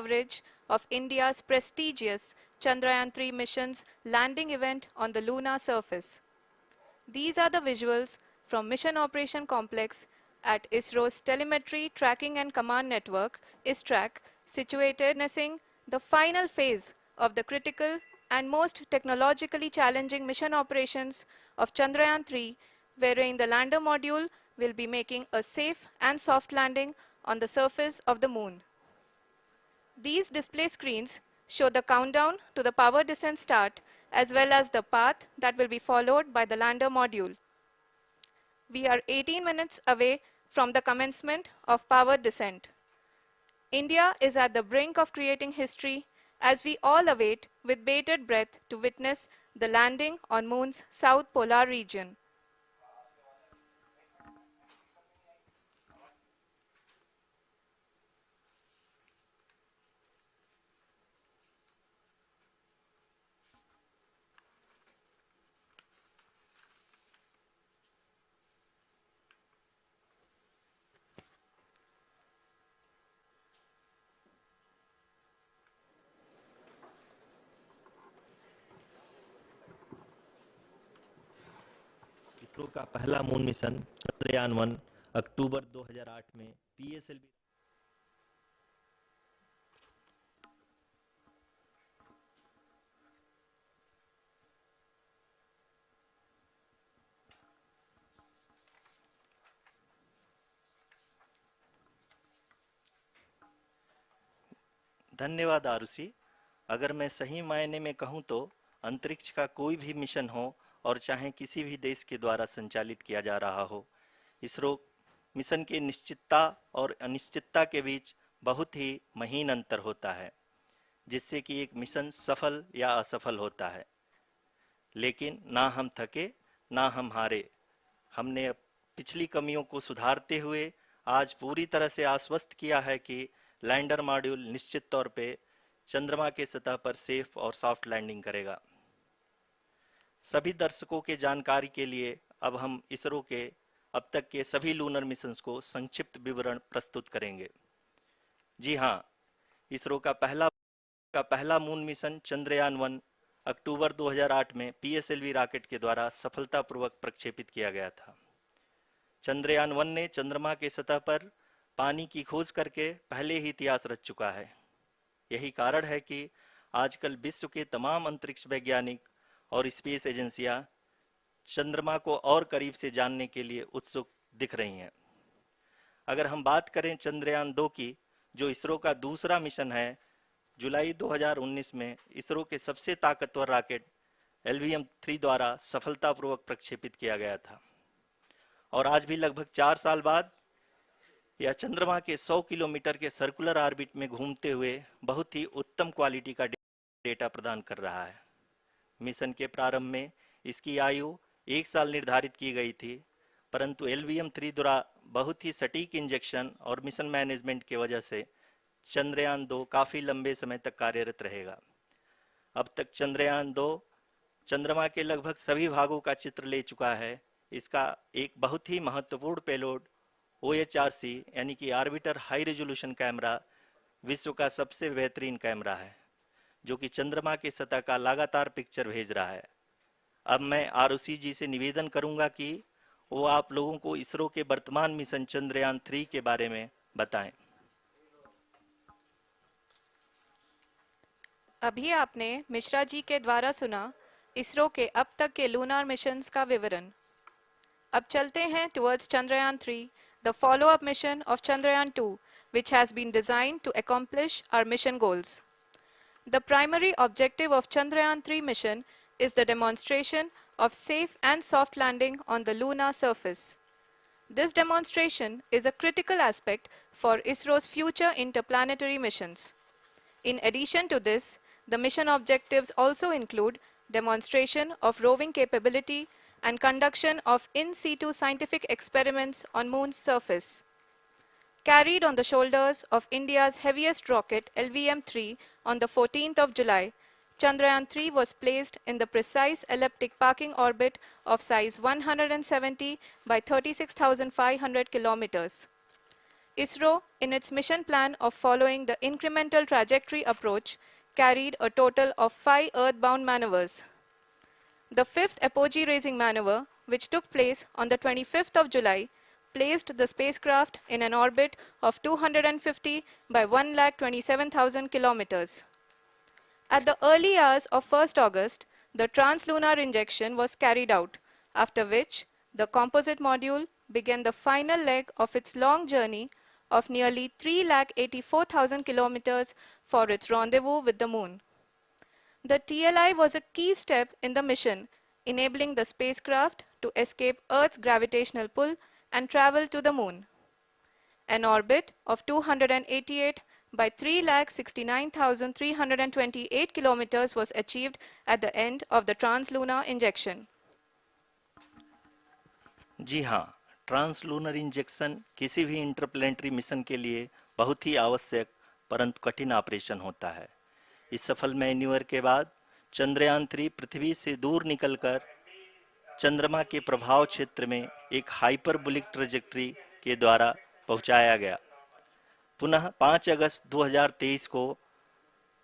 coverage of India's prestigious Chandrayaan-3 mission's landing event on the lunar surface. These are the visuals from Mission Operation Complex at ISRO's Telemetry Tracking and Command Network, ISTRAC, situated witnessing the final phase of the critical and most technologically challenging mission operations of Chandrayaan-3, wherein the lander module will be making a safe and soft landing on the surface of the moon. These display screens show the countdown to the power descent start as well as the path that will be followed by the lander module. We are 18 minutes away from the commencement of power descent. India is at the brink of creating history as we all await with bated breath to witness the landing on Moon's south polar region. ISRO का पहला moon mission Chandrayaan one अक्टूबर 2008 में PSLV धन्यवाद आरुषि। अगर मैं सही मायने में कहूं तो अंतरिक्ष का कोई भी मिशन हो और चाहे किसी भी देश के द्वारा संचालित किया जा रहा हो, इसरो मिशन की निश्चितता और अनिश्चितता के बीच बहुत ही महीन अंतर होता है, जिससे कि एक मिशन सफल या असफल होता है। लेकिन ना हम थके ना हम हारे। हमने पिछली कमियों को सुधारते हुए आज पूरी तरह से आश्वस्त किया है कि लैंडर मॉड्यूल निश्चित तौर पे चंद्रमा के सतह पर सेफ और सॉफ्ट लैंडिंग करेगा। सभी दर्शकों के जानकारी के लिए अब हम इसरो के अब तक के सभी लूनर मिशंस को संक्षिप्त विवरण प्रस्तुत करेंगे। जी हाँ, इसरो का पहला मून मिशन चंद्रयान-1 अक्टूबर 2008 में पीएसएलवी रॉकेट के द्वारा सफलतापूर्वक प्रक्षेपित किया गया था। चंद्रयान-1 ने चंद्रमा के सतह पर पानी की खोज करके पहले ही इतिहास रच चुका है। यही कारण है कि आजकल विश्व के तमाम अंतरिक्ष वैज्ञानिक और स्पेस एजेंसियां चंद्रमा को और करीब से जानने के लिए उत्सुक दिख रही हैं। अगर हम बात करें चंद्रयान-2 की, जो इसरो का दूसरा मिशन है, जुलाई 2019 में इसरो के सबसे ताकतवर रॉकेट LVM-3 द्वारा सफलतापूर्वक प्रक्षेपित किया गया था और आज भी लगभग 4 साल बाद यह चंद्रमा के 100 किलोमीटर के सर्कुलर ऑर्बिट में घूमते हुए बहुत ही उत्तम क्वालिटी का डेटा प्रदान कर रहा है। मिशन के प्रारंभ में इसकी आयु 1 साल निर्धारित की गई थी, परंतु LVM-3 द्वारा बहुत ही सटीक इंजेक्शन और मिशन मैनेजमेंट की वजह से चंद्रयान-2 काफ़ी लंबे समय तक कार्यरत रहेगा। अब तक चंद्रयान-2 चंद्रमा के लगभग सभी भागों का चित्र ले चुका है। इसका एक बहुत ही महत्वपूर्ण पेलोड OHRC यानी कि ऑर्बिटर हाई रेजोल्यूशन कैमरा विश्व का सबसे बेहतरीन कैमरा है, जो कि चंद्रमा के सतह का लगातार पिक्चर भेज रहा है। अब मैं आरुषि जी से निवेदन करूंगा कि वो आप लोगों को इसरो के वर्तमान मिशन चंद्रयान-3 के बारे में बताएं। अभी आपने मिश्रा जी के द्वारा सुना इसरो के अब तक के लूनार मिशंस का विवरण। अब चलते हैं towards Chandrayaan-3, the follow-up mission of Chandrayaan-2, which has been designed to accomplish our mission goals. The primary objective of Chandrayaan-3 mission is the demonstration of safe and soft landing on the lunar surface. This demonstration is a critical aspect for ISRO's future interplanetary missions. In addition to this, the mission objectives also include demonstration of roving capability and conduction of in situ scientific experiments on Moon's surface. Carried on the shoulders of India's heaviest rocket LVM-3 on the 14th of July, Chandrayaan-3 was placed in the precise elliptic parking orbit of size 170 by 36,500 kilometers. ISRO, in its mission plan of following the incremental trajectory approach, carried a total of 5 earthbound maneuvers. The fifth apogee raising maneuver, which took place on the 25th of July, placed the spacecraft in an orbit of 250 by 1,27,000 kilometers. At the early hours of 1st August, the translunar injection was carried out, after which the composite module began the final leg of its long journey of nearly 3,84,000 kilometers for its rendezvous with the Moon. The TLI was a key step in the mission, enabling the spacecraft to escape Earth's gravitational pull and travel to the Moon. An orbit of 288 by 3,69,328 kilometers was achieved at the end of the translunar injection. जी हाँ, translunar injection किसी भी interplanetary mission के लिए बहुत ही आवश्यक परंतु कठिन operation होता है। इस सफल मैन्यूवर के बाद चंद्रयान-3 पृथ्वी से दूर निकलकर चंद्रमा के प्रभाव क्षेत्र में एक हाइपरबोलिक ट्रेजेक्ट्री के द्वारा पहुंचाया गया। पुनः 5 अगस्त 2023 को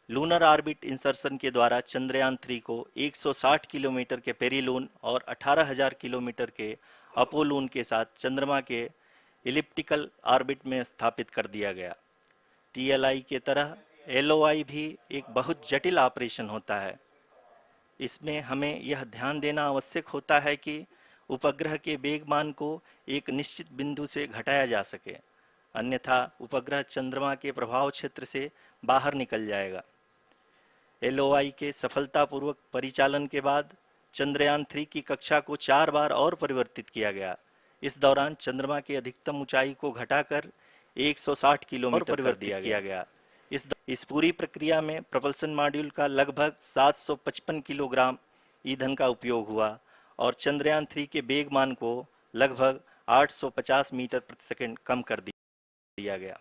लूनर ऑर्बिट इंसर्शन के द्वारा चंद्रयान-3 को 160 किलोमीटर के पेरीलून और 18,000 किलोमीटर के अपोलून के साथ चंद्रमा के इलिप्टिकल ऑर्बिट में स्थापित कर दिया गया। टीएलआई के तरह एलओआई भी एक बहुत जटिल ऑपरेशन होता है। इसमें हमें यह ध्यान देना आवश्यक होता है कि उपग्रह के वेगमान को एक निश्चित बिंदु से घटाया जा सके, अन्यथा उपग्रह चंद्रमा के प्रभाव क्षेत्र से बाहर निकल जाएगा। एलओआई के सफलतापूर्वक परिचालन के बाद चंद्रयान-3 की कक्षा को 4 बार और परिवर्तित किया गया। इस दौरान चंद्रमा की अधिकतम ऊंचाई को घटाकर 160 किलोमीटर कर दिया गया। इस पूरी प्रक्रिया में प्रपल्सन मॉड्यूल का लगभग 755 किलोग्राम ईंधन का उपयोग हुआ और चंद्रयान-3 के वेगमान को लगभग 850 मीटर प्रति सेकंड कम कर दिया गया।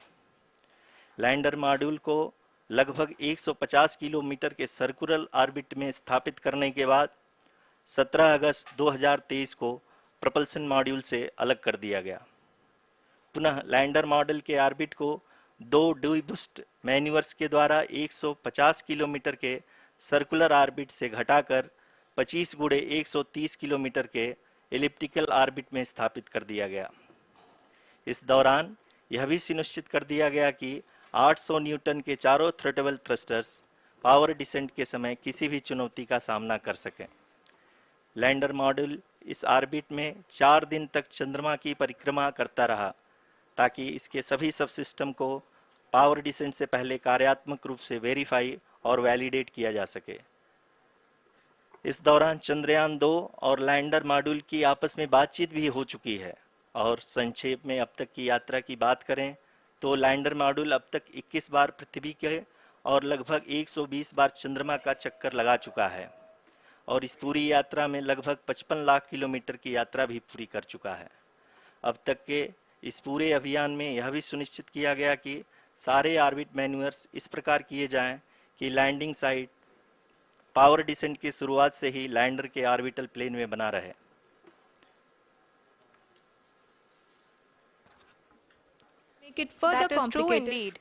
लैंडर मॉड्यूल को लगभग 150 किलोमीटर के सर्कुलर ऑर्बिट में स्थापित करने के बाद 17 अगस्त 2023 को प्रपल्सन मॉड्यूल से अलग कर दिया गया। पुनः लैंडर मॉडल के ऑर्बिट को 2 डीबूस्ट मैन्यूवर्स के द्वारा 150 किलोमीटर के सर्कुलर ऑर्बिट से घटाकर 25 गुणे 130 किलोमीटर के एलिप्टिकल ऑर्बिट में स्थापित कर दिया गया। इस दौरान यह भी सुनिश्चित कर दिया गया कि 800 न्यूटन के चारों थ्रोटेबल थ्रस्टर्स पावर डिसेंट के समय किसी भी चुनौती का सामना कर सकें। लैंडर मॉड्यूल इस ऑर्बिट में 4 दिन तक चंद्रमा की परिक्रमा करता रहा ताकि इसके सभी सब सिस्टम को पावर डिसेंट से पहले कार्यात्मक रूप से वेरीफाई और वैलिडेट किया जा सके। इस दौरान चंद्रयान-2 और लैंडर मॉड्यूल की आपस में बातचीत भी हो चुकी है। और संक्षेप में अब तक की यात्रा की बात करें तो लैंडर मॉड्यूल अब तक 21 बार पृथ्वी के और लगभग 120 बार चंद्रमा का चक्कर लगा चुका है और इस पूरी यात्रा में लगभग 55 लाख किलोमीटर की यात्रा भी पूरी कर चुका है। अब तक के इस पूरे अभियान में यह भी सुनिश्चित किया गया कि सारे ऑर्बिट मैन्यूवर्स इस प्रकार किए जाएं कि लैंडिंग साइट पावर डिसेंट की शुरुआत से ही लैंडर के ऑर्बिटल प्लेन में बना रहे। That is true indeed.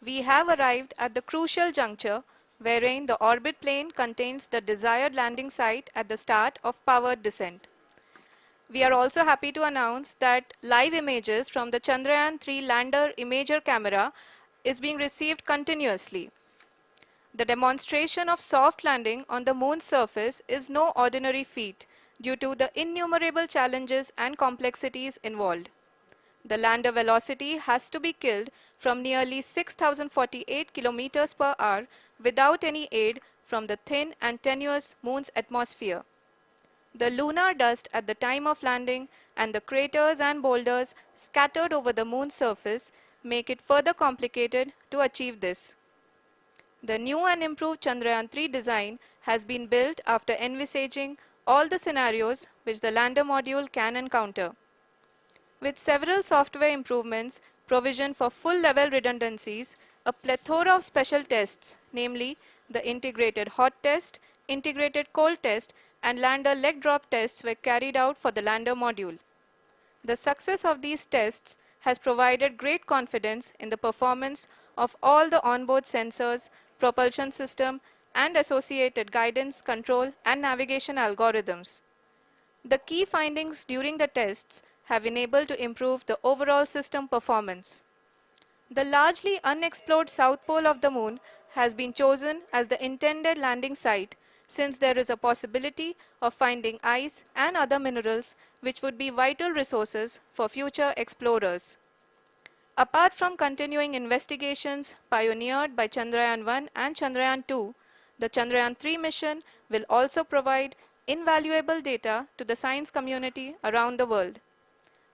We have arrived at the crucial juncture wherein the orbit plane contains the desired landing site at the start of powered descent. We are also happy to announce that live images from the Chandrayaan-3 lander imager camera is being received continuously. The demonstration of soft landing on the moon's surface is no ordinary feat due to the innumerable challenges and complexities involved. The lander velocity has to be killed from nearly 6,048 kilometers per hour without any aid from the thin and tenuous moon's atmosphere. The lunar dust at the time of landing and the craters and boulders scattered over the moon's surface make it further complicated to achieve this. The new and improved Chandrayaan-3 design has been built after envisaging all the scenarios which the lander module can encounter. With several software improvements, provision for full-level redundancies, a plethora of special tests, namely the integrated hot test, integrated cold test, and lander leg drop tests were carried out for the lander module. The success of these tests has provided great confidence in the performance of all the onboard sensors, propulsion system, and associated guidance, control, and navigation algorithms. The key findings during the tests have enabled to improve the overall system performance. The largely unexplored south pole of the moon has been chosen as the intended landing site since there is a possibility of finding ice and other minerals which would be vital resources for future explorers. Apart from continuing investigations pioneered by Chandrayaan-1 and Chandrayaan-2, the Chandrayaan-3 mission will also provide invaluable data to the science community around the world.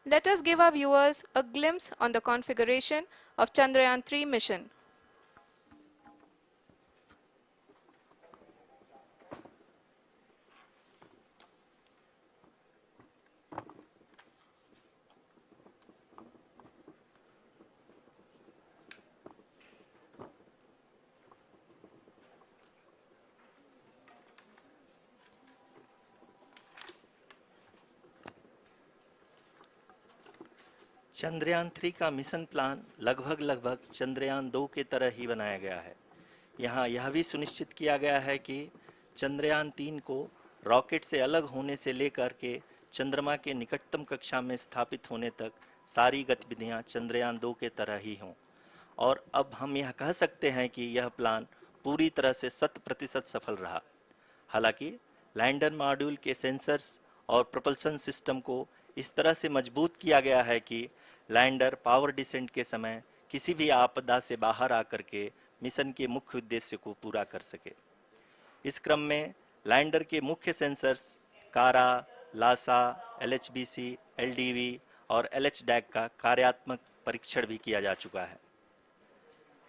Let us give our viewers a glimpse on the configuration of Chandrayaan-3 mission. Chandrayaan 3 का mission plan लगभग चंद्रयान 2 के तरह ही बनाया गया है। यहाँ यह भी सुनिश्चित किया गया है कि चंद्रयान 3 को रॉकेट से अलग होने से लेकर के चंद्रमा के निकटतम कक्षा में स्थापित होने तक सारी गतिविधियां चंद्रयान 2 के तरह ही हों। और अब हम यह कह सकते हैं कि यह प्लान पूरी तरह से 100% सफल रहा। हालांकि लैंडर मॉड्यूल के सेंसर्स और प्रोपल्शन सिस्टम को इस तरह से मजबूत किया गया है कि लैंडर पावर डिसेंट के समय किसी भी आपदा से बाहर आकर के मिशन के मुख्य उद्देश्य को पूरा कर सके। इस क्रम में लैंडर के मुख्य सेंसर्स कारा, लासा, एलएचबीसी, एलडीवी और एलएचडैक का कार्यात्मक परीक्षण भी किया जा चुका है।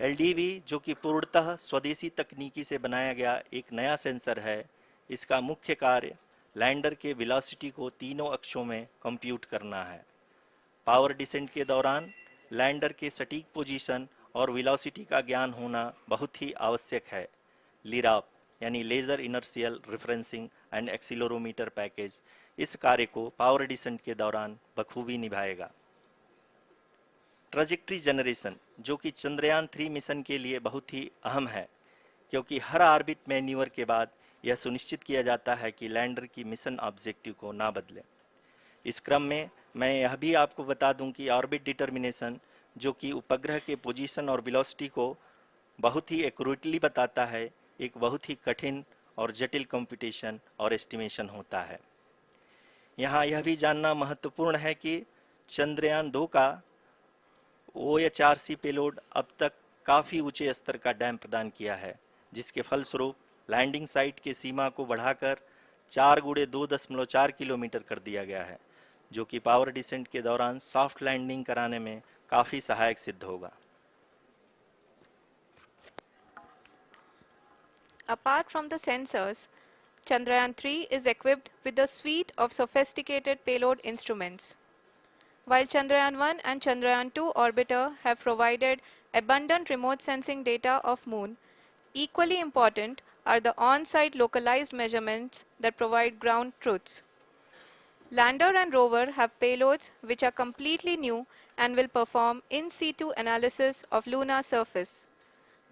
एलडीवी, जो कि पूर्णतः स्वदेशी तकनीकी से बनाया गया एक नया सेंसर है, इसका मुख्य कार्य लैंडर के वेलोसिटी को तीनों अक्षों में कंप्यूट करना है। पावर डिसेंट के दौरान लैंडर के सटीक पोजीशन और वेलोसिटी का ज्ञान होना बहुत ही आवश्यक है। लिराप यानी laser inertial referencing and accelerometer package इस कार्य को पावर डिसेंट के दौरान बखूबी निभाएगा। ट्रैजेक्टरी जनरेशन, जो कि चंद्रयान 3 मिशन के लिए बहुत ही अहम है, क्योंकि हर ऑर्बिट मैन्यूवर के बाद यह सुनिश्चित किया जाता है कि लैंडर की मिशन ऑब्जेक्टिव को ना बदले। इस क्रम में मैं यह भी आपको बता दूं कि ऑर्बिट डिटर्मिनेशन, जो कि उपग्रह के पोजीशन और वेलोसिटी को बहुत ही एक्यूरेटली बताता है, एक बहुत ही कठिन और जटिल कंप्यूटेशन और एस्टिमेशन होता है। यहाँ यह भी जानना महत्वपूर्ण है कि चंद्रयान 2 का OHRC पेलोड अब तक काफ़ी ऊंचे स्तर का डैम प्रदान किया है, जिसके फलस्वरूप लैंडिंग साइट के सीमा को बढ़ाकर 4 गुणे 2.4 किलोमीटर कर दिया गया है, जो कि पावर डिसेंट के दौरान सॉफ्ट लैंडिंग कराने में काफ़ी सहायक सिद्ध होगा। Apart from the sensors, Chandrayaan-3 is equipped with a suite of sophisticated payload instruments. While Chandrayaan-1 and Chandrayaan-2 orbiter have provided abundant remote sensing data of Moon, equally important are the on-site localized measurements that provide ground truths. Lander and rover have payloads which are completely new and will perform in situ analysis of lunar surface.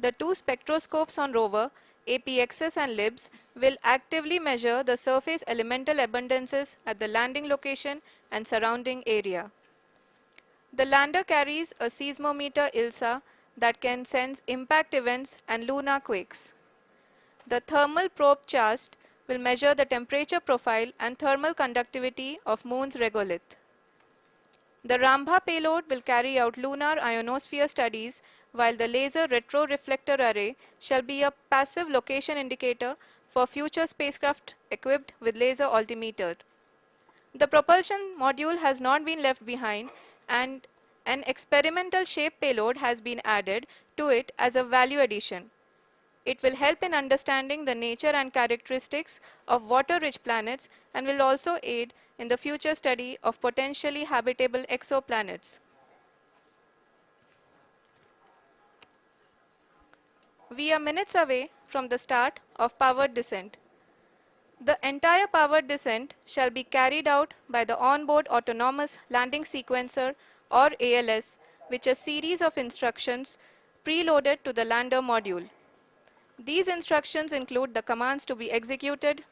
The two spectroscopes on rover, APXS and LIBS, will actively measure the surface elemental abundances at the landing location and surrounding area. The lander carries a seismometer ILSA that can sense impact events and lunar quakes. The thermal probe CHAST will measure the temperature profile and thermal conductivity of Moon's regolith. The Rambha payload will carry out lunar ionosphere studies, while the laser retroreflector array shall be a passive location indicator for future spacecraft equipped with laser altimeter. The propulsion module has not been left behind, and an experimental shape payload has been added to it as a value addition. It will help in understanding the nature and characteristics of water-rich planets and will also aid in the future study of potentially habitable exoplanets. We are minutes away from the start of powered descent. The entire powered descent shall be carried out by the onboard autonomous landing sequencer or ALS, which is a series of instructions preloaded to the lander module. These instructions include the commands to be executed,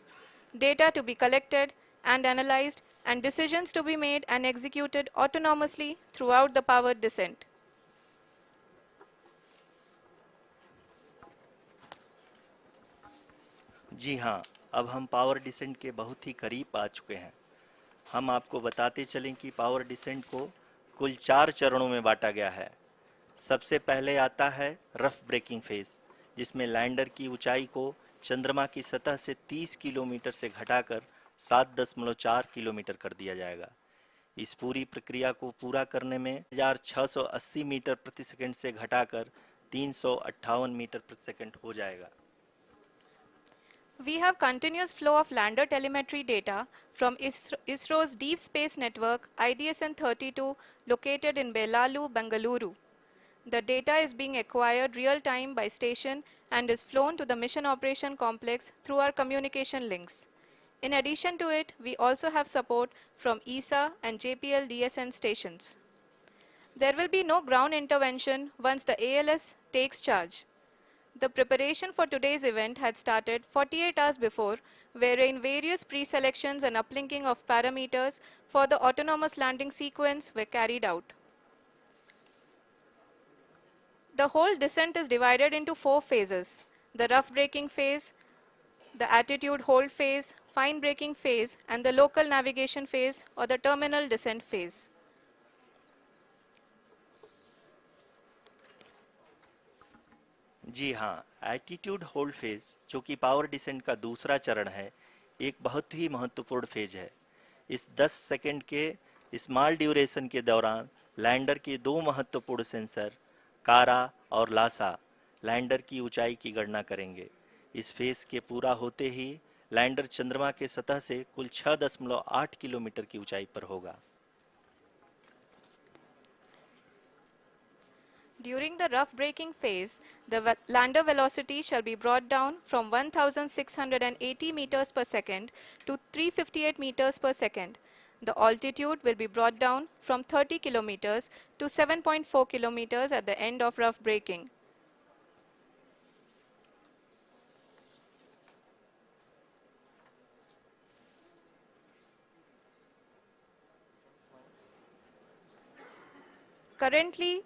data to be collected and analyzed, and decisions to be made and executed autonomously throughout the powered descent. जी हाँ, अब हम power descent के बहुत ही करीब आ चुके हैं। हम आपको बताते चलें कि पावर डिसेंट को कुल 4 चरणों में बांटा गया है। सबसे पहले आता है रफ ब्रेकिंग फेज, जिसमें लैंडर की ऊंचाई को चंद्रमा की सतह से 30 किलोमीटर से घटाकर 7.4 किलोमीटर कर दिया जाएगा। इस पूरी प्रक्रिया को पूरा करने में 1680 मीटर प्रति सेकंड से घटाकर 358 मीटर प्रति सेकंड हो जाएगा। We have continuous flow of lander telemetry data from ISRO's Deep Space Network IDSN-32 located in Belalu, Bengaluru. The data is being acquired real-time by station and is flown to the Mission Operation Complex through our communication links. In addition to it, we also have support from ESA and JPL DSN stations. There will be no ground intervention once the ALS takes charge. The preparation for today's event had started 48 hours before, wherein various pre-selections and uplinking of parameters for the autonomous landing sequence were carried out. The whole descent is divided into 4 phases: the rough braking phase, the attitude hold phase, fine braking phase, and the local navigation phase or the terminal descent phase. जी हाँ, attitude hold phase, जो कि power descent का दूसरा चरण है, एक बहुत ही महत्वपूर्ण फेज है। इस 10 सेकंड के स्मॉल ड्यूरेशन के दौरान लैंडर के दो महत्वपूर्ण सेंसर कारा और लासा लैंडर की ऊंचाई की गणना करेंगे। इस फेज के पूरा होते ही लैंडर चंद्रमा के सतह से कुल 6.8 किलोमीटर की ऊंचाई पर होगा। During the rough braking phase, the lander velocity shall be brought down from 1680 meters per second to 358 meters per second. The altitude will be brought down from 30 kilometers to 7.4 kilometers at the end of rough braking. Currently,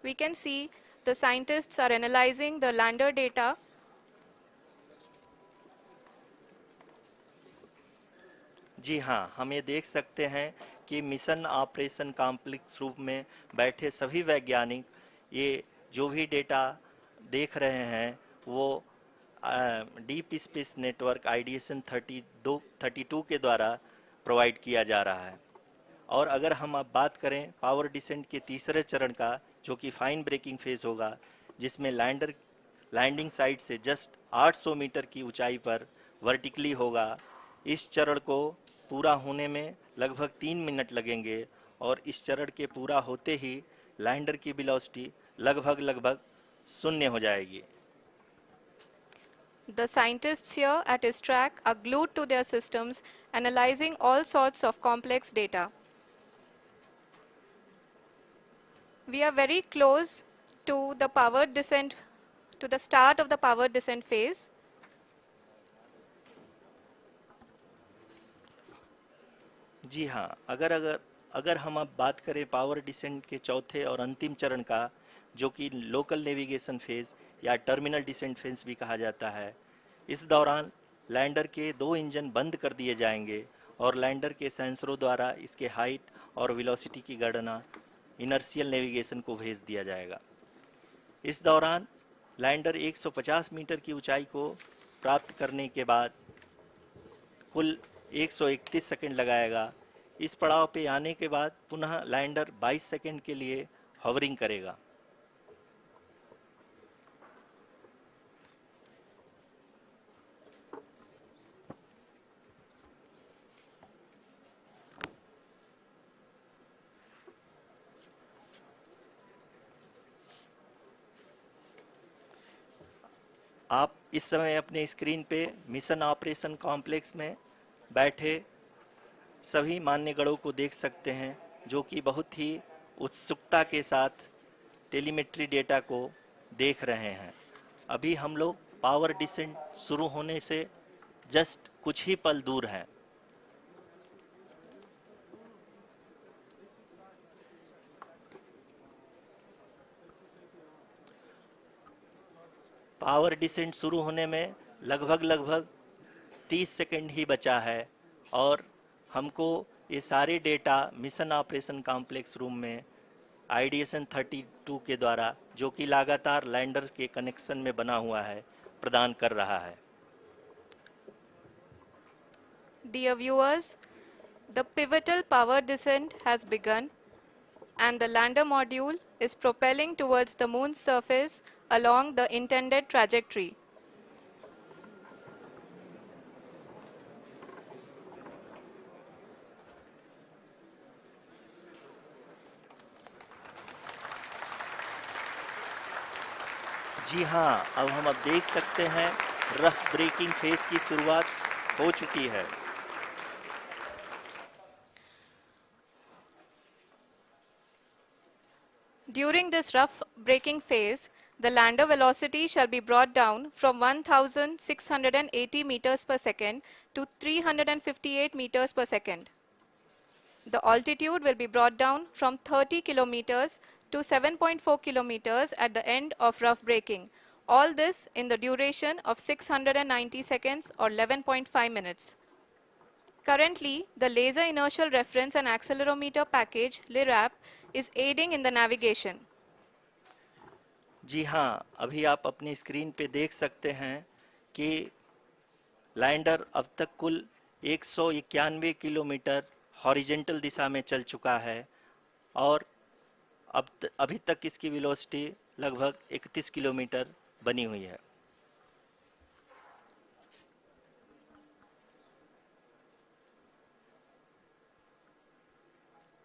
we can see the scientists are analyzing the lander data. जी हाँ, हम ये देख सकते हैं कि mission operation complex रूप में बैठे सभी वैज्ञानिक ये जो भी डेटा देख रहे हैं वो डीप स्पेस नेटवर्क आईडीएसएन 32 के द्वारा प्रोवाइड किया जा रहा है। और अगर हम अब बात करें पावर डिसेंट के तीसरे चरण का, जो कि फाइन ब्रेकिंग फेज होगा, जिसमें लैंडर लैंडिंग साइट से जस्ट 800 मीटर की ऊंचाई पर वर्टिकली होगा। इस चरण को पूरा होने में लगभग 3 मिनट लगेंगे और इस चरण के पूरा होते ही लैंडर की वेलोसिटी लगभग शून्य हो जाएगी। The scientists here at ISTRAC are glued to their systems, analyzing all sorts of complex data. We are very close to the powered descent, to the start of the powered descent phase. जी हाँ, अगर हम अब बात करें power descent के चौथे और अंतिम चरण का, जो कि लोकल नेविगेशन फेज या टर्मिनल डिसेंट फेज भी कहा जाता है, इस दौरान लैंडर के दो इंजन बंद कर दिए जाएंगे और लैंडर के सेंसरों द्वारा इसके हाइट और वेलोसिटी की गणना इनर्शियल नेविगेशन को भेज दिया जाएगा। इस दौरान लैंडर 150 मीटर की ऊंचाई को प्राप्त करने के बाद कुल 131 सेकंड लगाएगा। इस पड़ाव पे आने के बाद पुनः लैंडर 22 सेकंड के लिए हवरिंग करेगा। आप इस समय अपने स्क्रीन पे मिशन ऑपरेशन कॉम्प्लेक्स में बैठे सभी मान्यगणों को देख सकते हैं, जो कि बहुत ही उत्सुकता के साथ टेलीमेट्री डेटा को देख रहे हैं। अभी हम लोग पावर डिसेंट शुरू होने से जस्ट कुछ ही पल दूर हैं। पावर डिसेंट शुरू होने में लगभग 30 सेकंड ही बचा है और हमको ये सारे data mission operation complex room में आईडीएसएन 32 के द्वारा, जो कि लगातार लैंडर के कनेक्शन में बना हुआ है, प्रदान कर रहा है। Dear viewers, the pivotal power descent has begun and the lander module is propelling towards the moon's surface along the intended trajectory. जी हाँ, अब देख सकते हैं रफ ब्रेकिंग फेज की शुरुआत हो चुकी है। During this rough braking phase, the lander velocity shall be brought down from 1680 meters per second to 358 meters per second. The altitude will be brought down from 30 kilometers to 7.4 kilometers at the end of rough braking. All this in the duration of 690 seconds or 11.5 minutes. Currently, the Laser Inertial Reference and Accelerometer package (LIRAP) is aiding in the navigation. जी हाँ, अभी आप अपनी screen पे देख सकते हैं कि lander अब तक कुल 191 किलोमीटर हॉरिजेंटल दिशा में चल चुका है और अभी तक इसकी वेलोसिटी लगभग 31 किलोमीटर बनी हुई है।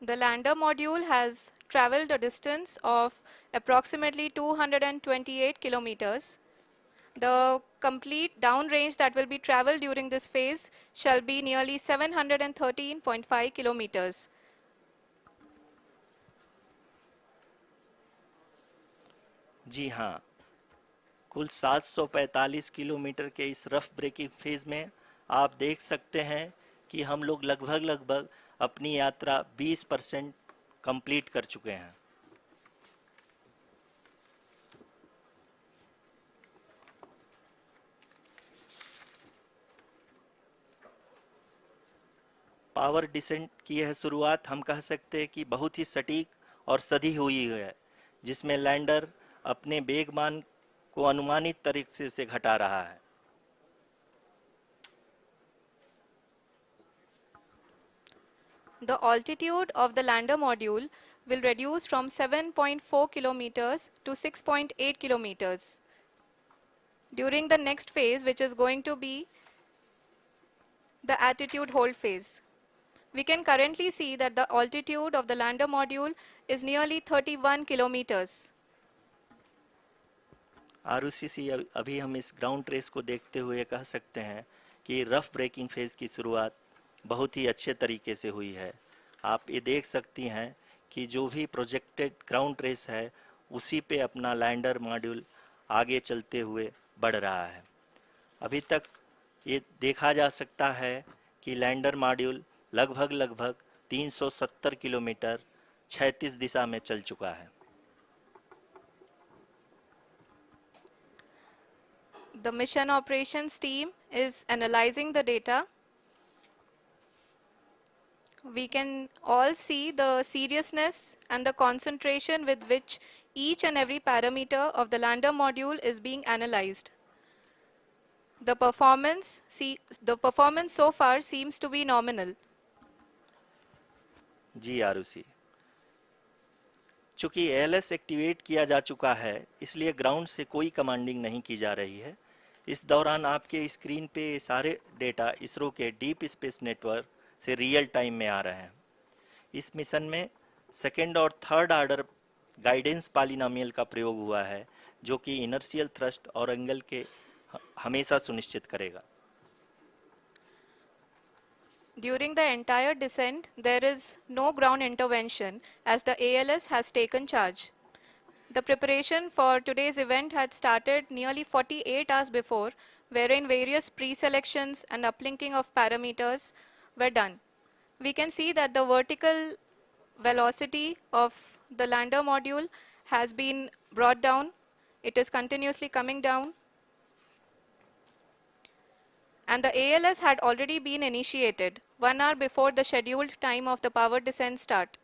The lander module has traveled a distance of approximately 228 kilometers. The complete downrange that will be traveled during this phase shall be nearly 713.5 kilometers. जी हाँ, कुल 745 किलोमीटर के इस रफ ब्रेकिंग फेज में आप देख सकते हैं कि हम लोग लगभग अपनी यात्रा 20% कंप्लीट कर चुके हैं। पावर डिसेंट की यह शुरुआत हम कह सकते हैं कि बहुत ही सटीक और सधी हुई है, जिसमें लैंडर अपने वेगमान को अनुमानित तरीके से घटा रहा है। The altitude of the lander module will reduce from 7.4 kilometers to 6.8 kilometers. During the next phase, which is going to be the attitude hold phase. We can currently see that the altitude of the lander module is nearly 31 kilometers. Arushi, अभी हम इस ground trace को देखते हुए कह सकते हैं कि रफ ब्रेकिंग फेज की शुरुआत बहुत ही अच्छे तरीके से हुई है। आप ये देख सकती हैं कि जो भी प्रोजेक्टेड ग्राउंड ट्रेस है उसी पे अपना लैंडर मॉड्यूल आगे चलते हुए बढ़ रहा है। अभी तक ये देखा जा सकता है कि लैंडर मॉड्यूल लगभग 370 किलोमीटर क्षैतिज दिशा में चल चुका है। The mission operations team is analyzing the data. We can all see the seriousness and the concentration with which each and every parameter of the lander module is being analyzed. The performance so far seems to be nominal. जी आरुषि, चूंकि LS activate किया जा चुका है इसलिए ground से कोई commanding नहीं की जा रही है। इस दौरान आपके स्क्रीन पे सारे डेटा इसरो के डीप स्पेस नेटवर्क से रियल टाइम में आ रहे हैं। इस मिशन में सेकेंड और थर्ड ऑर्डर गाइडेंस पॉलिनोमियल का प्रयोग हुआ है, जो कि इनर्शियल थ्रस्ट और एंगल के हमेशा सुनिश्चित करेगा। During the entire descent, there is no ground intervention as the ALS has taken charge. The preparation for today's event had started nearly 48 hours before, wherein various pre-selections and uplinking of parameters were done. We can see that the vertical velocity of the lander module has been brought down. It is continuously coming down. And the ALS had already been initiated 1 hour before the scheduled time of the power descent start.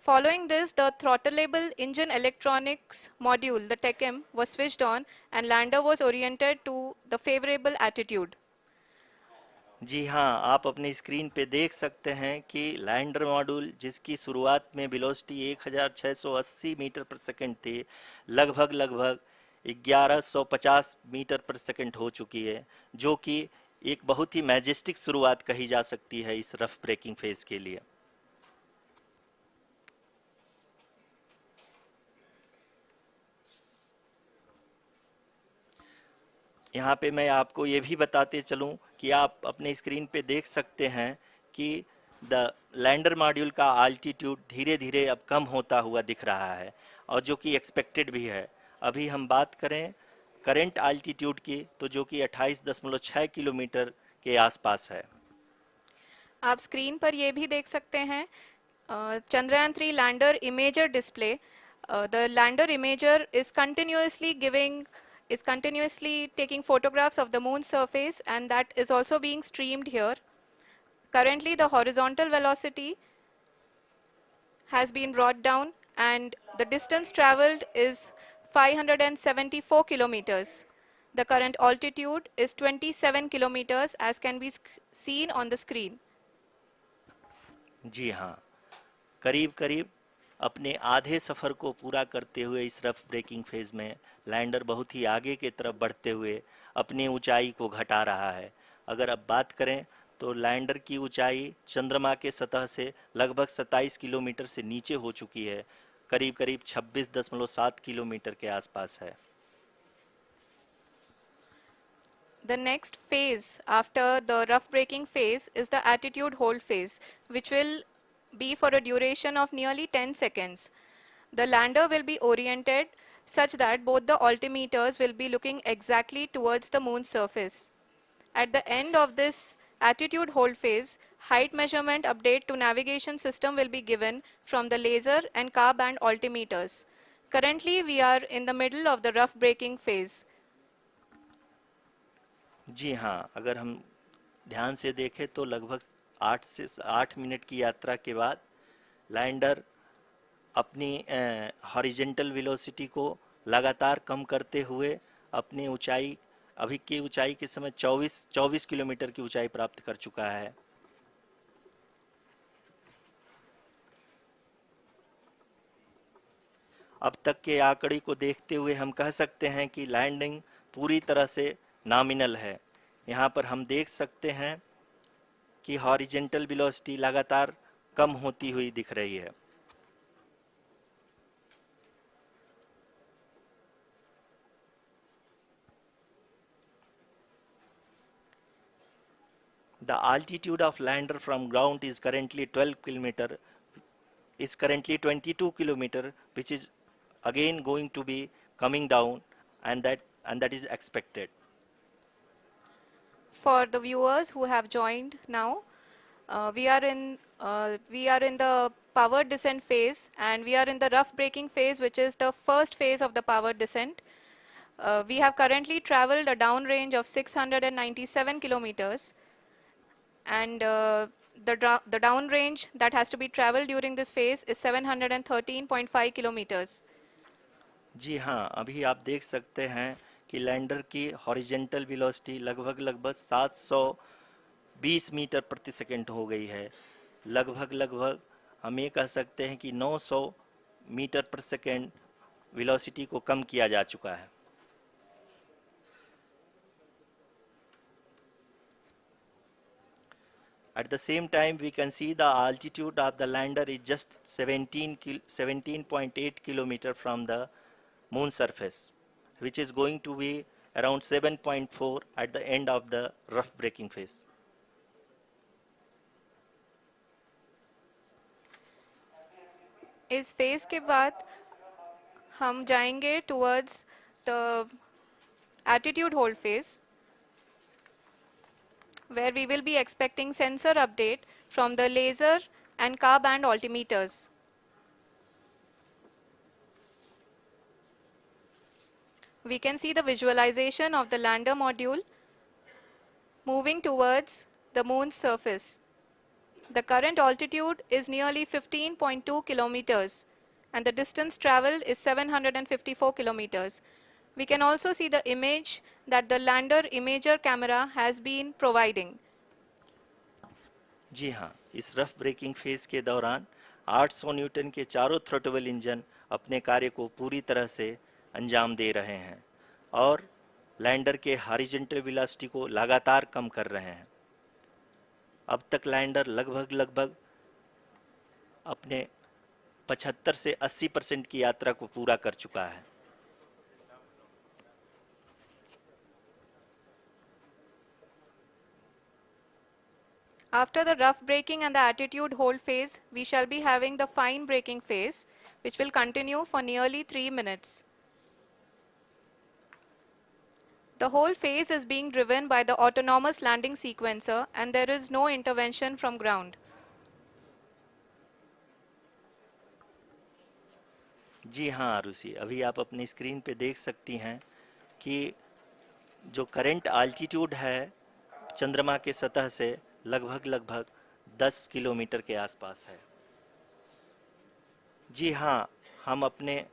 Following this, the throttleable engine electronics module, the TECM, was switched on and lander was oriented to the favorable attitude. जी हाँ, आप अपनी screen पे देख सकते हैं कि lander module जिसकी शुरुआत में वेलोसिटी 1680 मीटर पर सेकंड थी, लगभग 1150 मीटर पर सेकंड हो चुकी है, जो कि एक बहुत ही मैजेस्टिक शुरुआत कही जा सकती है इस रफ ब्रेकिंग फेज के लिए। यहाँ पे मैं आपको ये भी बताते चलूँ कि आप अपने स्क्रीन पे देख सकते हैं कि द लैंडर मॉड्यूल का आल्टीट्यूड धीरे धीरे अब कम होता हुआ दिख रहा है, और जो कि एक्सपेक्टेड भी है। अभी हम बात करें करंट आल्टीट्यूड की, तो जो कि 28.6 किलोमीटर के आसपास है। आप स्क्रीन पर ये भी देख सकते हैं Chandrayaan 3 lander imager display. The lander imager is continuously taking photographs of the moon's surface, and that is also being streamed here. Currently, the horizontal velocity has been brought down and the distance traveled is 574 kilometers. The current altitude is 27 kilometers as can be seen on the screen. जी हाँ, करीब करीब अपने आधे सफ़र को पूरा करते हुए इस रफ ब्रेकिंग फेज में लैंडर बहुत ही आगे की तरफ बढ़ते हुए अपनी ऊंचाई को घटा रहा है। अगर अब बात करें तो लैंडर की ऊंचाई चंद्रमा के सतह से लगभग 27 किलोमीटर से नीचे हो चुकी है, करीब करीब 26.7 किलोमीटर के आसपास है। The next phase after the rough braking phase is the attitude hold phase, which will be for a duration of nearly 10 seconds. The lander will be oriented such that both the altimeters will be looking exactly towards the moon's surface. At the end of this attitude hold phase, height measurement update to navigation system will be given from the laser and car band altimeters. Currently, we are in the middle of the rough braking phase. जी हाँ, अगर हम ध्यान से देखें तो लगभग 8 minute की यात्रा के बाद लैंडर अपनी हॉरिजेंटल वेलोसिटी को लगातार कम करते हुए अपनी ऊंचाई, अभी की ऊंचाई के समय 24 किलोमीटर की ऊंचाई प्राप्त कर चुका है। अब तक के आंकड़े को देखते हुए हम कह सकते हैं कि लैंडिंग पूरी तरह से नॉमिनल है। यहाँ पर हम देख सकते हैं कि हॉरिजेंटल वेलोसिटी लगातार कम होती हुई दिख रही है। The altitude of lander from ground is currently 12 kilometer, is currently 22 kilometer, which is again going to be coming down, and that is expected. For the viewers who have joined now, we are in the power descent phase and we are in the rough braking phase, which is the first phase of the power descent. We have currently traveled a downrange of 697 kilometers, and the downrange that has to be traveled during this phase is 713.5 kilometers. जी हाँ, अभी आप देख सकते हैं कि lander की horizontal velocity लगभग 720 metre प्रति सेकंड हो गई है। लगभग हम ये कह सकते हैं कि 900 मीटर पर सेकंड वेलोसिटी को कम किया जा चुका है। At the same time, we can see the altitude of the lander is just 17.8 kilometer from the moon surface, which is going to be around 7.4 at the end of the rough braking phase. इस phase के बाद हम जाएंगे towards the attitude hold phase, where we will be expecting sensor update from the laser and car band altimeters. We can see the visualization of the lander module moving towards the moon's surface. The current altitude is nearly 15.2 kilometers and the distance traveled is 754 kilometers. We can also see the image that the lander imager camera has been providing. जी हाँ, इस rough breaking phase के दौरान 800 Newton के चारों throttle engine अपने कार्य को पूरी तरह से अंजाम दे रहे हैं और लैंडर के हॉरिजॉन्टल वेलोसिटी को लगातार कम कर रहे हैं। अब तक लैंडर लगभग अपने 75 से 80% की यात्रा को पूरा कर चुका है। After the rough braking and the attitude hold phase, we shall be having the fine braking phase, which will continue for nearly 3 minutes. The whole phase is being driven by the autonomous landing sequencer and there is no intervention from ground. जी हाँ आरुषि, अभी आप अपनी screen पे देख सकती हैं कि जो करंट आल्टीट्यूड है चंद्रमा के सतह से लगभग 10 किलोमीटर के आसपास है। जी हाँ, हम अपने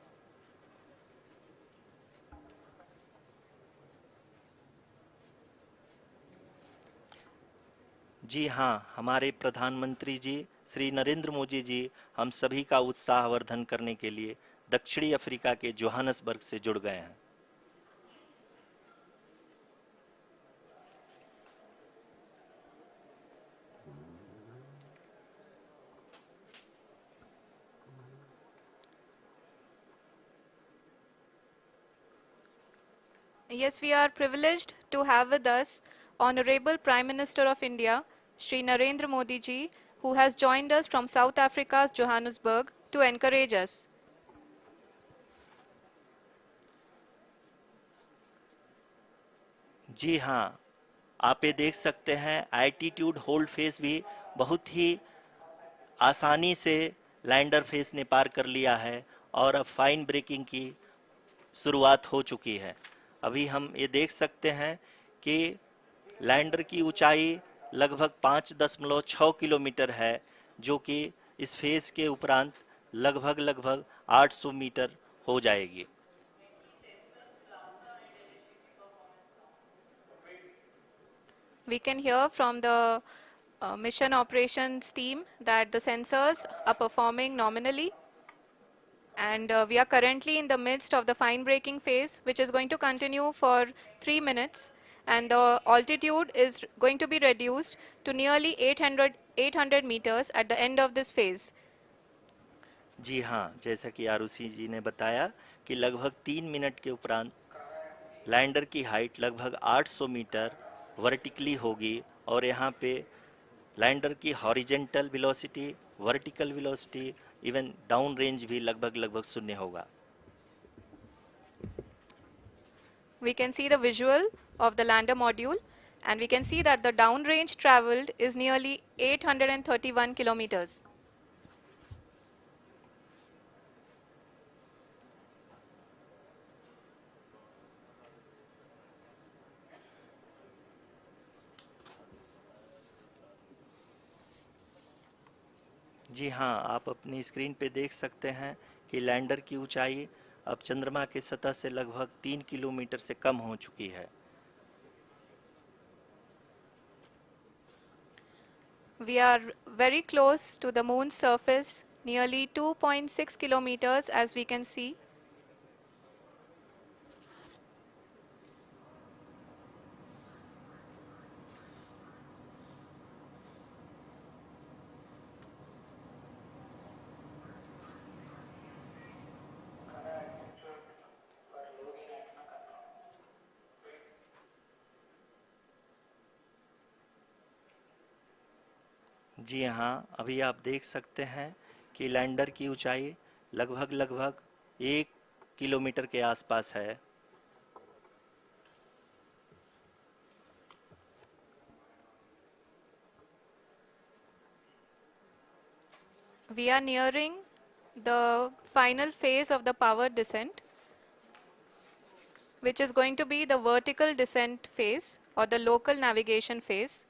जी हाँ, हमारे प्रधानमंत्री जी श्री नरेंद्र मोदी जी हम सभी का उत्साहवर्धन करने के लिए दक्षिणी अफ्रीका के जोहानसबर्ग से जुड़ गए हैं। Yes, we are privileged to have with us Honorable Prime Minister of India, Shri Narendra Modi ji, who has joined us from South Africa's Johannesburg to encourage us. जी हाँ, आप ये देख सकते हैं एल्टीट्यूड होल्ड फेस भी बहुत ही आसानी से लैंडर फेस ने पार कर लिया है और अब फाइन ब्रेकिंग की शुरुआत हो चुकी है। अभी हम ये देख सकते हैं कि लैंडर की ऊंचाई लगभग 5.6 किलोमीटर है, जो कि इस फेज के उपरांत लगभग 800 मीटर हो जाएगी। We can hear from the mission operations team that the sensors are performing nominally. And we are currently in the midst of the fine braking phase, which is going to continue for 3 minutes. And the altitude is going to be reduced to nearly 800 meters at the end of this phase. जी हाँ, जैसा कि आरुषि जी ने बताया कि लगभग 3 minute के उपरांत lander की हाइट लगभग 800 मीटर वर्टिकली होगी और यहाँ पे लैंडर की horizontal velocity, vertical velocity, even down range भी लगभग शून्य होगा। We can see the visual of the lander module and we can see that the downrange traveled is nearly 831 kilometers. जी हाँ, आप अपनी स्क्रीन पे देख सकते हैं कि लैंडर की ऊंचाई अब चंद्रमा के सतह से लगभग 3 किलोमीटर से कम हो चुकी है। We are very close to the moon's surface, nearly 2.6 kilometers as we can see. जी हाँ, अभी आप देख सकते हैं कि लैंडर की ऊंचाई लगभग लगभग 1 किलोमीटर के आसपास है। We are nearing the final phase of the power descent, which is going to be the vertical descent phase or the local navigation phase.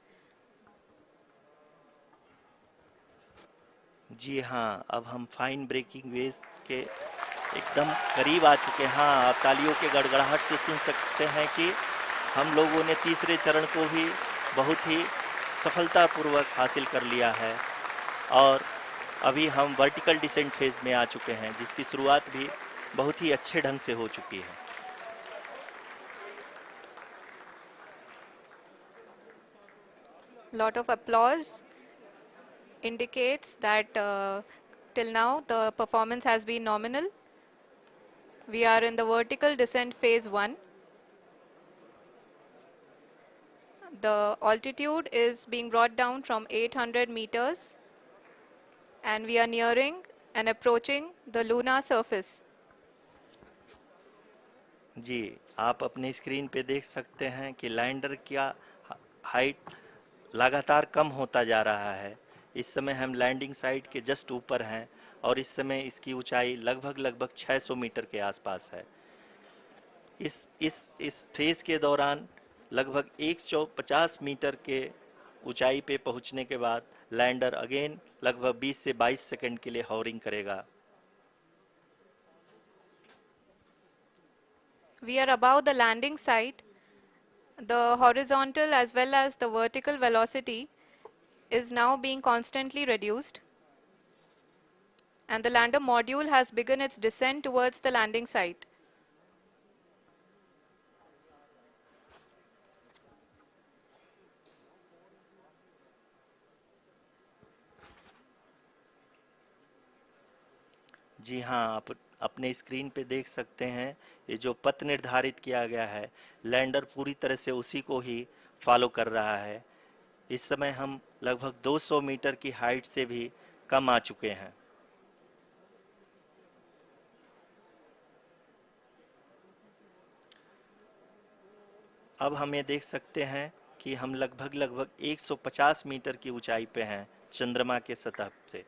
जी हाँ, अब हम फाइन ब्रेकिंग वेव्स के एकदम करीब आ चुके हैं। हाँ, आप तालियों के गड़गड़ाहट से सुन सकते हैं कि हम लोगों ने तीसरे चरण को भी बहुत ही सफलतापूर्वक हासिल कर लिया है और अभी हम वर्टिकल डिसेंट फेज में आ चुके हैं, जिसकी शुरुआत भी बहुत ही अच्छे ढंग से हो चुकी है। Lot of applause indicates that till now the performance has been nominal. We are in the vertical descent phase 1. The altitude is being brought down from 800 meters and we are nearing and approaching the lunar surface. जी, आप अपने screen पे देख सकते हैं कि lander का height लगातार कम होता जा रहा है। इस समय हम लैंडिंग साइट के जस्ट ऊपर हैं और इस समय इसकी ऊंचाई लगभग लगभग 600 मीटर के आसपास है। इस फेज के दौरान लगभग 150 मीटर के ऊंचाई पे पहुंचने के बाद लैंडर अगेन लगभग 20 से 22 सेकंड के लिए हॉवरिंग करेगा। We are above the landing site. The horizontal as well as the vertical velocity is now being constantly reduced. And the lander module has begun its descent towards the landing site. जी हाँ, आप अपने screen पे देख सकते हैं ये जो पथ निर्धारित किया गया है, लैंडर पूरी तरह से उसी को ही फॉलो कर रहा है। इस समय हम लगभग 200 मीटर की हाइट से भी कम आ चुके हैं। अब हम ये देख सकते हैं कि हम लगभग लगभग 150 मीटर की ऊंचाई पे हैं चंद्रमा के सतह से।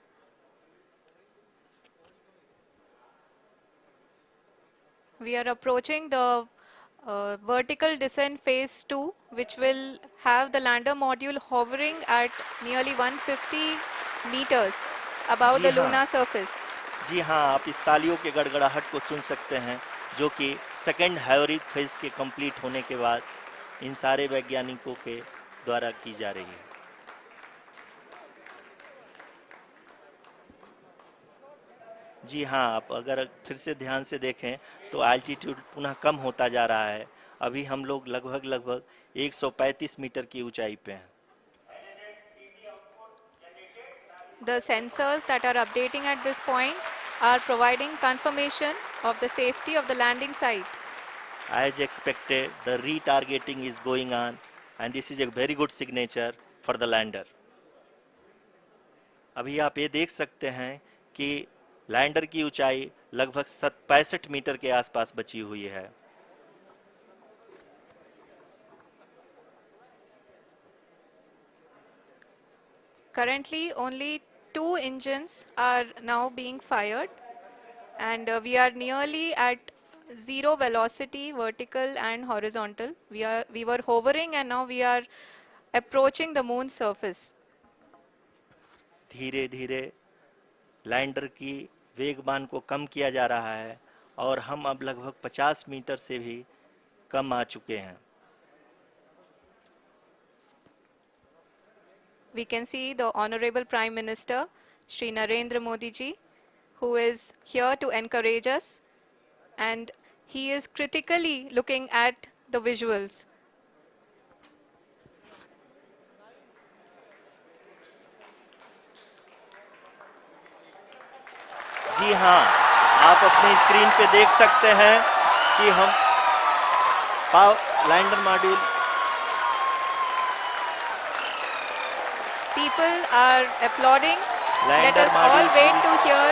We are approaching the vertical descent phase 2, which will have the lander module hovering at nearly 150 meters above ji the हाँ, lunar surface. जी हाँ, आप इस तालियों के गड़गड़ाहट को सुन सकते हैं, जो कि सेकंड हाइब्रिड फेज के कंप्लीट होने के बाद इन सारे वैज्ञानिकों के द्वारा की जा रही है। जी हाँ, आप अगर फिर से ध्यान से देखें तो एल्टीट्यूड पुनः कम होता जा रहा है। अभी हम लोग लगभग लगभग 135 मीटर की ऊंचाई पे हैं। The sensors that are updating at this point are providing confirmation of the safety of the landing site. As expected, the retargeting is going on and this is a very good signature for the lander. अभी आप ये देख सकते हैं कि lander की ऊंचाई लगभग 65 मीटर के आसपास बची हुई है। Currently, only 2 engines are now being fired, and we are nearly at zero velocity, vertical and horizontal. We were hovering, and now we are approaching the moon's surface. धीरे धीरे लैंडर की वेगमान को कम किया जा रहा है और हम अब लगभग 50 मीटर से भी कम आ चुके हैं। We can see the Honorable Prime Minister, Shri Narendra Modi ji, who is here to encourage us, and he is critically looking at the visuals. जी हाँ, आप अपने स्क्रीन पे देख सकते हैं कि हम lander module People are applauding. Let lander us all module wait to hear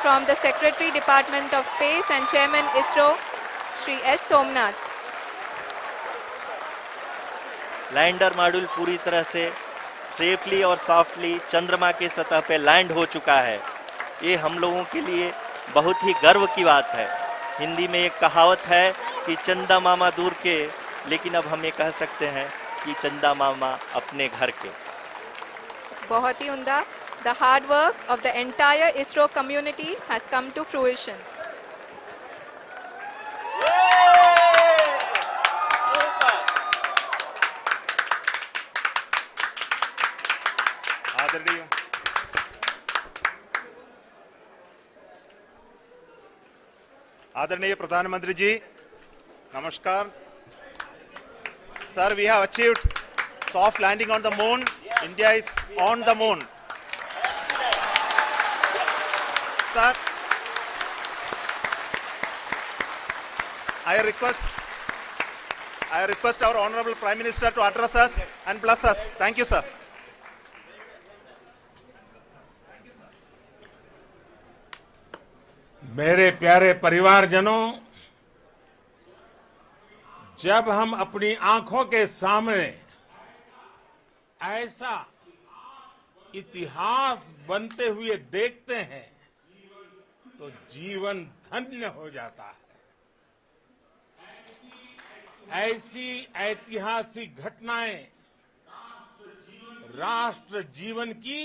From the Secretary, Department of Space and Chairman ISRO, Shri S. Somnath. Lander module पूरी तरह से सेफली और सॉफ्टली चंद्रमा के सतह पे लैंड हो चुका है। ये हम लोगों के लिए बहुत ही गर्व की बात है। हिंदी में एक कहावत है कि चंदा मामा दूर के, लेकिन अब हम ये कह सकते हैं कि चंदा मामा अपने घर के। बहुत ही उम्दा। The hard work of the entire ISRO community has come to fruition. आदरणीय प्रधानमंत्री जी, नमस्कार। Sir, we have achieved soft landing on the moon. India is on the moon. Sir, I request our Honorable Prime Minister to address us and bless us. Thank you, sir. मेरे प्यारे परिवारजनों, जब हम अपनी आंखों के सामने ऐसा इतिहास बनते हुए देखते हैं तो जीवन धन्य हो जाता है। ऐसी ऐतिहासिक घटनाएं राष्ट्र जीवन की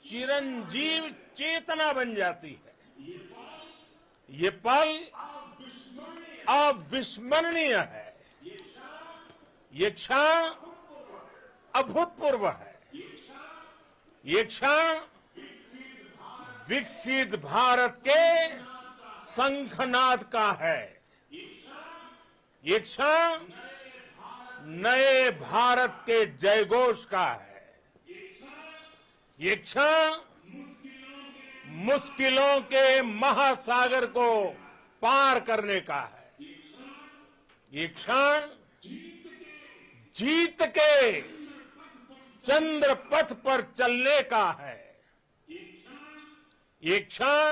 चिरंजीव चेतना बन जाती है। ये पल अविस्मरणीय है। ये क्षण अभूतपूर्व है। ये क्षण विकसित भारत के शंखनाद का है। ये क्षण नए भारत के जयघोष का है। ये क्षण मुश्किलों के महासागर को पार करने का है। ये क्षण जीत के चंद्र पथ पर चलने का है। ये क्षण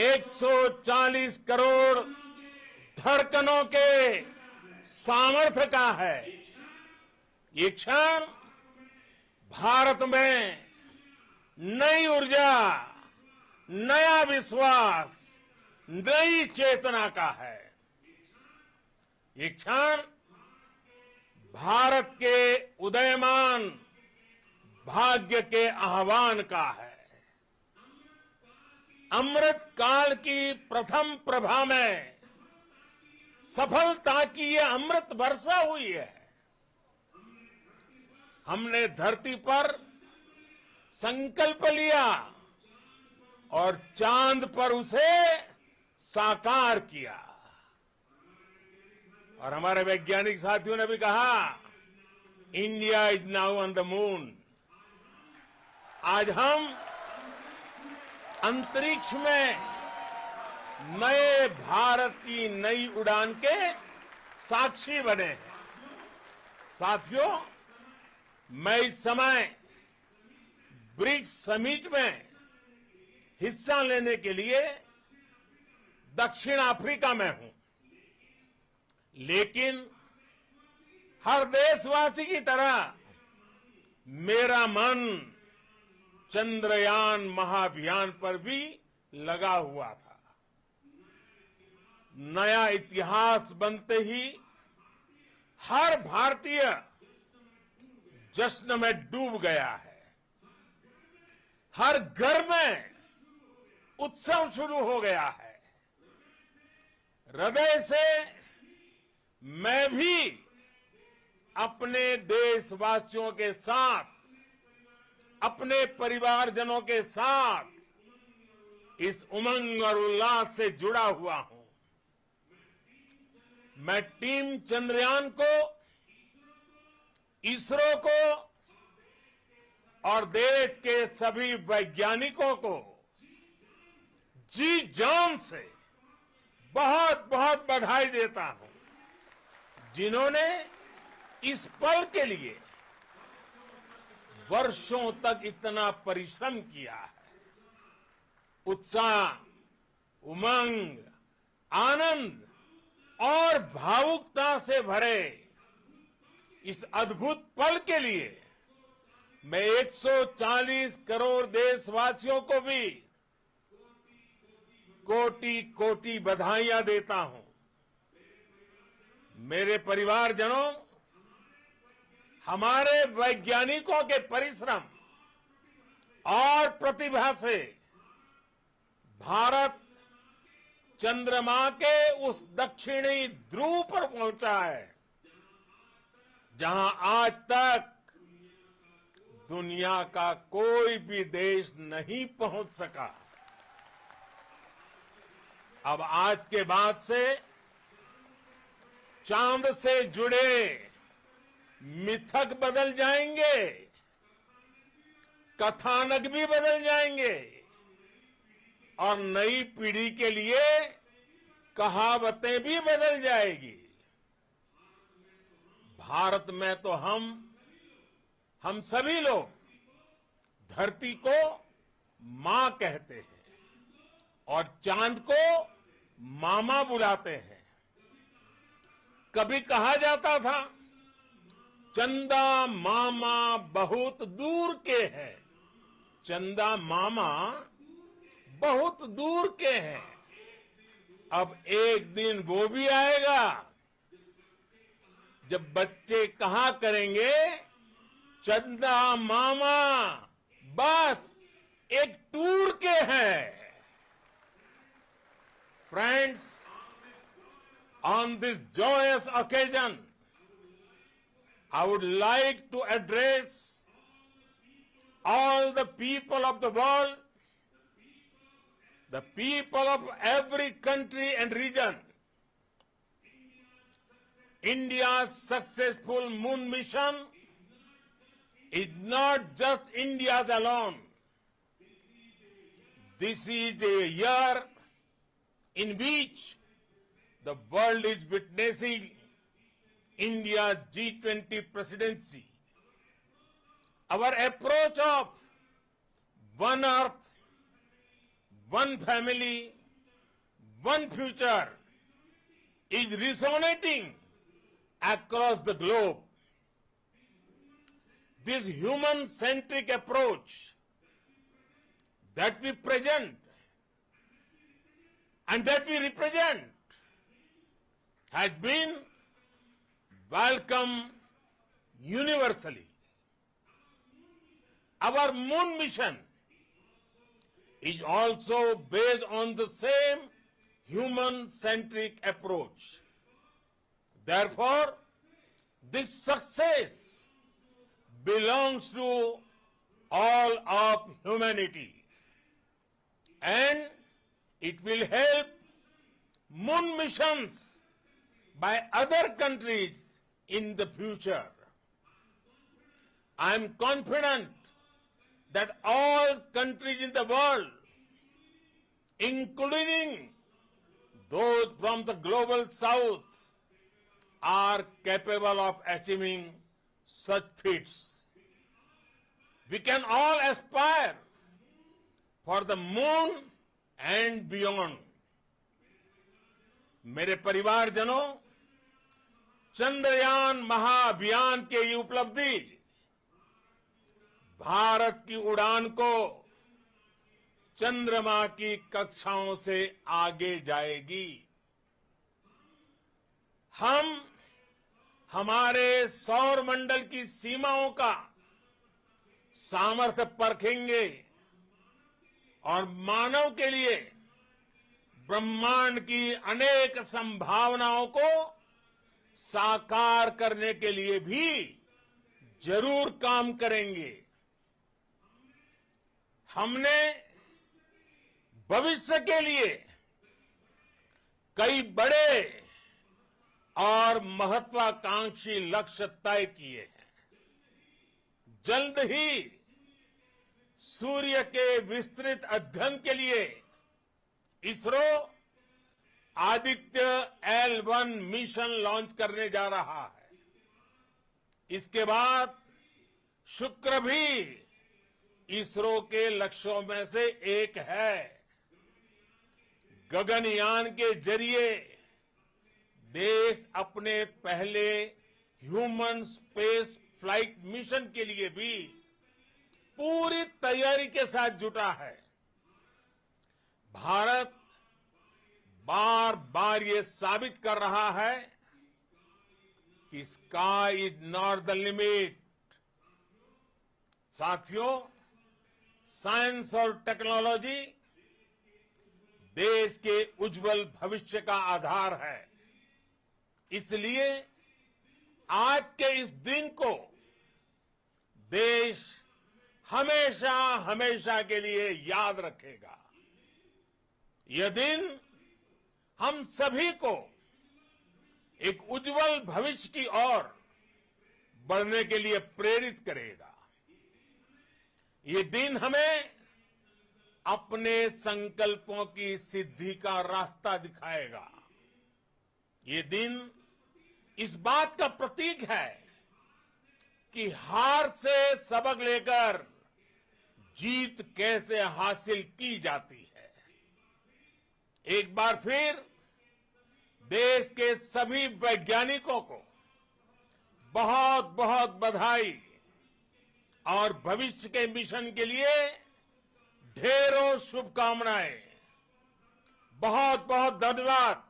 140 करोड़ धड़कनों के सामर्थ्य का है। ये क्षण भारत में नई ऊर्जा, नया विश्वास, नई चेतना का है। ये क्षण भारत के उदयमान भाग्य के आह्वान का है। अमृत काल की प्रथम प्रभा में सफलता की ये अमृत वर्षा हुई है। हमने धरती पर संकल्प लिया और चांद पर उसे साकार किया। और हमारे वैज्ञानिक साथियों ने भी कहा, India is now on the moon. आज हम अंतरिक्ष में नए भारत की नई उड़ान के साक्षी बने हैं। साथियों, मैं इस समय ब्रिक्स समिट में हिस्सा लेने के लिए दक्षिण अफ्रीका में हूं, लेकिन हर देशवासी की तरह मेरा मन चंद्रयान महाअभियान पर भी लगा हुआ था। नया इतिहास बनते ही हर भारतीय जश्न में डूब गया है। हर घर में उत्सव शुरू हो गया है। हृदय से मैं भी अपने देशवासियों के साथ, अपने परिवारजनों के साथ इस उमंग और उल्लास से जुड़ा हुआ हूं। मैं टीम चंद्रयान को, इसरो को और देश के सभी वैज्ञानिकों को जी जान से बहुत बहुत बधाई देता हूं, जिन्होंने इस पल के लिए वर्षों तक इतना परिश्रम किया है। उत्साह, उमंग, आनंद और भावुकता से भरे इस अद्भुत पल के लिए मैं 140 करोड़ देशवासियों को भी कोटि कोटि बधाइयां देता हूं। मेरे परिवारजनों, हमारे वैज्ञानिकों के परिश्रम और प्रतिभा से भारत चंद्रमा के उस दक्षिणी ध्रुव पर पहुंचा है जहां आज तक दुनिया का कोई भी देश नहीं पहुंच सका। अब आज के बाद से चांद से जुड़े मिथक बदल जाएंगे, कथानक भी बदल जाएंगे और नई पीढ़ी के लिए कहावतें भी बदल जाएगी। भारत में तो हम सभी लोग धरती को मां कहते हैं और चांद को मामा बुलाते हैं। कभी कहा जाता था चंदा मामा बहुत दूर के हैं, चंदा मामा बहुत दूर के हैं। अब एक दिन वो भी आएगा जब बच्चे कहा करेंगे चंदा मामा बस एक टूर के हैं। Friends, on this joyous occasion, I would like to address all the people of the world, the people of every country and region. India's successful moon mission is not just India's alone. This is a year in which the world is witnessing India's G20 presidency. Our approach of one earth, one family, one future is resonating across the globe. This human-centric approach that we present and that we represent has been welcomed universally. Our moon mission is also based on the same human-centric approach. Therefore, this success belongs to all of humanity, and it will help moon missions by other countries in the future. I am confident that all countries in the world, including those from the global south, are capable of achieving such feats. We can all aspire for the moon and beyond. मेरे परिवारजनों, चंद्रयान महाअभियान के ये उपलब्धि भारत की उड़ान को चंद्रमा की कक्षाओं से आगे जाएगी। हम हमारे सौर मंडल की सीमाओं का सामर्थ्य परखेंगे और मानव के लिए ब्रह्मांड की अनेक संभावनाओं को साकार करने के लिए भी जरूर काम करेंगे। हमने भविष्य के लिए कई बड़े और महत्वाकांक्षी लक्ष्य तय किए हैं। जल्द ही सूर्य के विस्तृत अध्ययन के लिए ISRO Aditya L1 mission launch करने जा रहा है। इसके बाद शुक्र भी इसरो के लक्ष्यों में से एक है। गगनयान के जरिए देश अपने पहले ह्यूमन स्पेस फ्लाइट मिशन के लिए भी पूरी तैयारी के साथ जुटा है। भारत बार बार ये साबित कर रहा है कि sky is not the limit. साथियों, साइंस और टेक्नोलॉजी देश के उज्जवल भविष्य का आधार है। इसलिए आज के इस दिन को देश हमेशा हमेशा के लिए याद रखेगा। यह दिन हम सभी को एक उज्जवल भविष्य की ओर बढ़ने के लिए प्रेरित करेगा। ये दिन हमें अपने संकल्पों की सिद्धि का रास्ता दिखाएगा। ये दिन इस बात का प्रतीक है कि हार से सबक लेकर जीत कैसे हासिल की जाती है। एक बार फिर देश के सभी वैज्ञानिकों को बहुत बहुत बधाई और भविष्य के मिशन के लिए ढेरों शुभकामनाएं। बहुत बहुत धन्यवाद।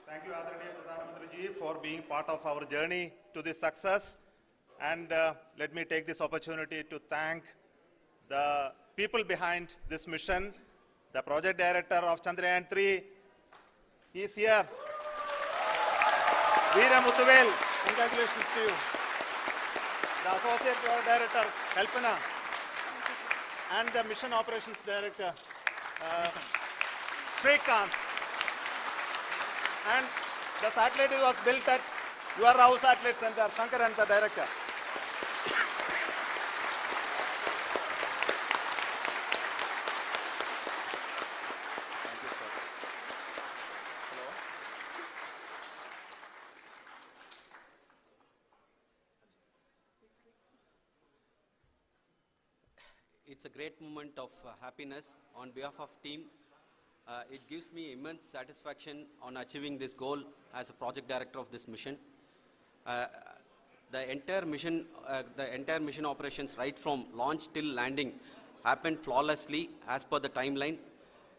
Thank you, Adharaniya Pradhan Mantri ji, for being part of our journey to this success. And let me take this opportunity to thank the people behind this mission, the project director of Chandrayaan-3. He is here. Veera Muthuvel, congratulations to you. The associate project director, Kalpana, and the mission operations director, Srikanth. And the satellite was built at your Rao Satellite Center, Shankar and the director. Thank you, sir. Hello. It's a great moment of happiness on behalf of team. It gives me immense satisfaction on achieving this goal as a project director of this mission. The entire mission operations right from launch till landing happened flawlessly as per the timeline,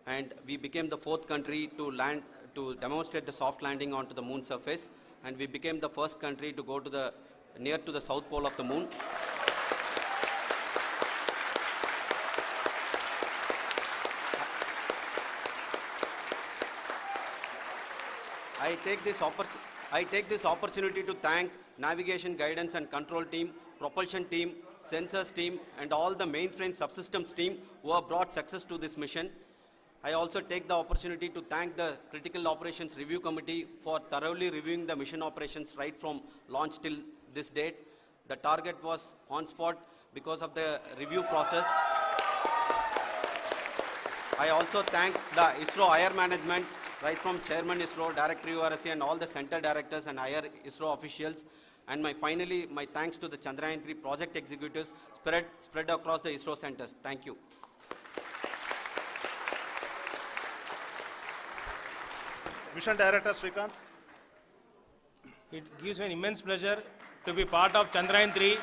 and we became the 4th country to demonstrate the soft landing onto the moon surface, and we became the first country to go to near to the south pole of the moon. I take this opportunity to thank navigation, guidance and control team, propulsion team, sensors team and all the mainframe subsystems team who have brought success to this mission. I also take the opportunity to thank the Critical Operations Review Committee for thoroughly reviewing the mission operations right from launch till this date. The target was on spot because of the review process. I also thank the ISRO higher management, right from Chairman ISRO, Director URSC and all the center directors and higher ISRO officials. And finally, my thanks to the Chandrayaan-3 project executives spread across the ISRO centers. Thank you. Mission Director Srikanth. It gives me an immense pleasure to be part of Chandrayaan-3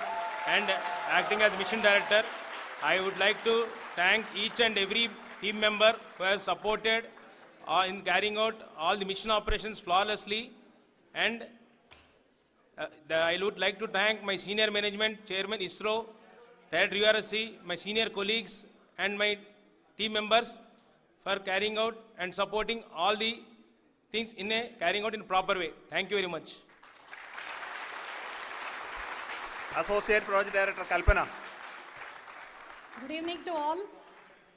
and acting as Mission Director. I would like to thank each and every team member who has supported in carrying out all the mission operations flawlessly, and I would like to thank my senior management, Chairman ISRO, Director URSC, my senior colleagues and my team members for carrying out and supporting all the things carrying out in a proper way. Thank you very much. Associate Project Director Kalpana. Good evening to all.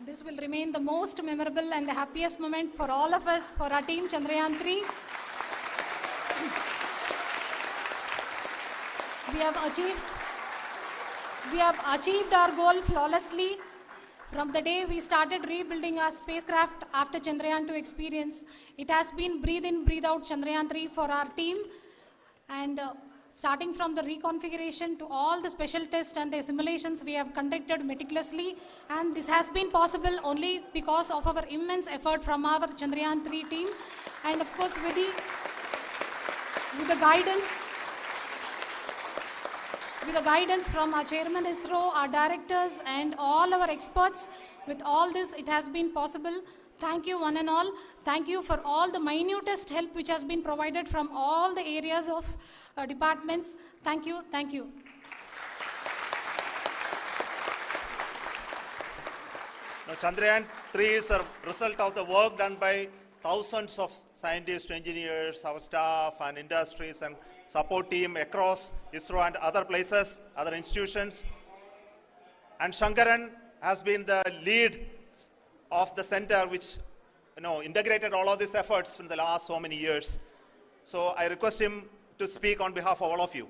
This will remain the most memorable and the happiest moment for all of us, for our team Chandrayaan-3. We have achieved our goal flawlessly. From the day we started rebuilding our spacecraft after Chandrayaan-2 experience, it has been breathe in, breathe out Chandrayaan-3 for our team. And starting from the reconfiguration to all the special tests and the simulations we have conducted meticulously. And this has been possible only because of our immense effort from our Chandrayaan-3 team. And of course, with the guidance from our chairman ISRO, our directors, and all our experts. With all this, it has been possible. Thank you, one and all. Thank you for all the minutest help which has been provided from all the areas of departments. Thank you. Thank you. Now, Chandrayaan-3 is a result of the work done by thousands of scientists, engineers, our staff, and industries, and support team across ISRO and other places, other institutions. And Shankaran has been the lead of the center which integrated all of these efforts in the last so many years. So I request him to speak on behalf of all of you.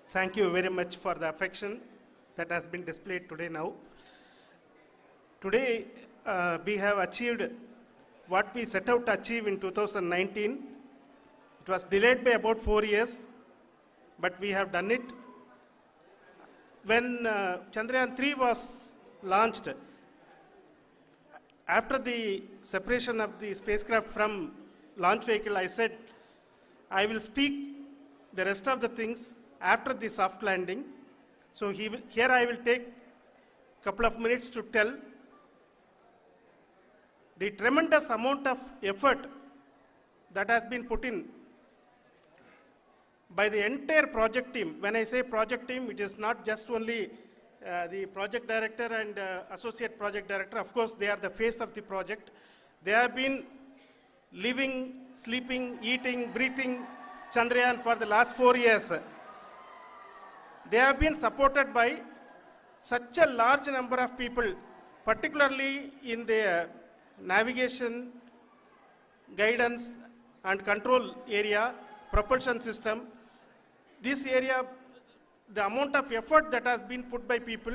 Thank you very much for the affection that has been displayed today now. Today, we have achieved what we set out to achieve in 2019. It was delayed by about 4 years, but we have done it. When Chandrayaan-3 was launched, after the separation of the spacecraft from launch vehicle, I said, I will speak the rest of the things after the soft landing. So here I will take a couple of minutes to tell the tremendous amount of effort that has been put in by the entire project team. When I say project team, it is not just only the project director and associate project director. Of course, they are the face of the project. They have been living, sleeping, eating, breathing Chandrayaan for the last 4 years. They have been supported by such a large number of people, particularly in the navigation, guidance and control area, propulsion system. This area, the amount of effort that has been put by people,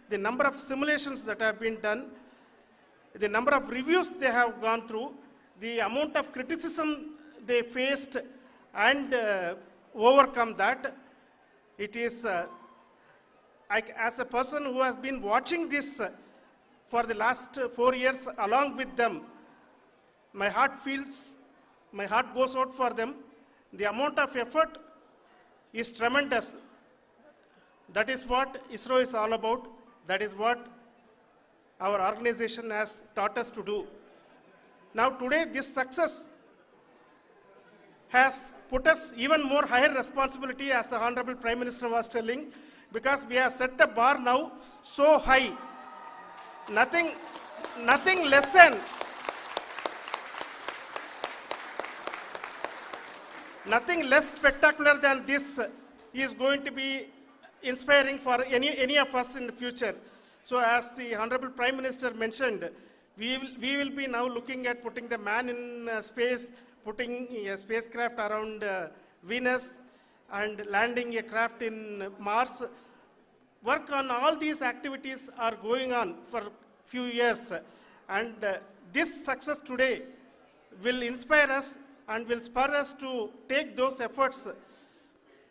the number of simulations that have been done, the number of reviews they have gone through, the amount of criticism they faced and overcome that. It is, as a person who has been watching this for the last 4 years along with them, my heart goes out for them. The amount of effort is tremendous. That is what ISRO is all about. That is what our organization has taught us to do. Now today, this success has put us even more higher responsibility, as the Honorable Prime Minister was telling, because we have set the bar now so high. Nothing less spectacular than this is going to be inspiring for any of us in the future. So as the Honorable Prime Minister mentioned, we will be now looking at putting the man in space, putting a spacecraft around Venus and landing a craft in Mars. Work on all these activities are going on for few years. And this success today will inspire us and will spur us to take those efforts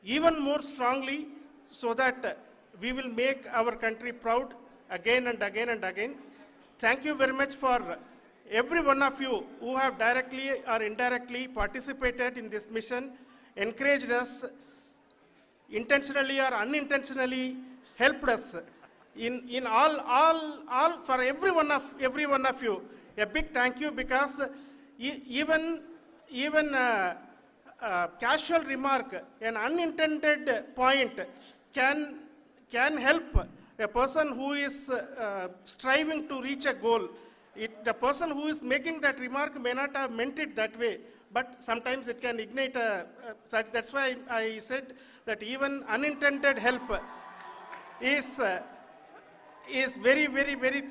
even more strongly so that we will make our country proud again and again and again. Thank you very much for every one of you who have directly or indirectly participated in this mission, encouraged us, intentionally or unintentionally helped us in all for every one of you. A big thank you, because even a casual remark, an unintended point can can help a person who is striving to reach a goal. The person who is making that remark may not have meant it that way, but sometimes it can ignite that's why I said that even unintended help is very, very, very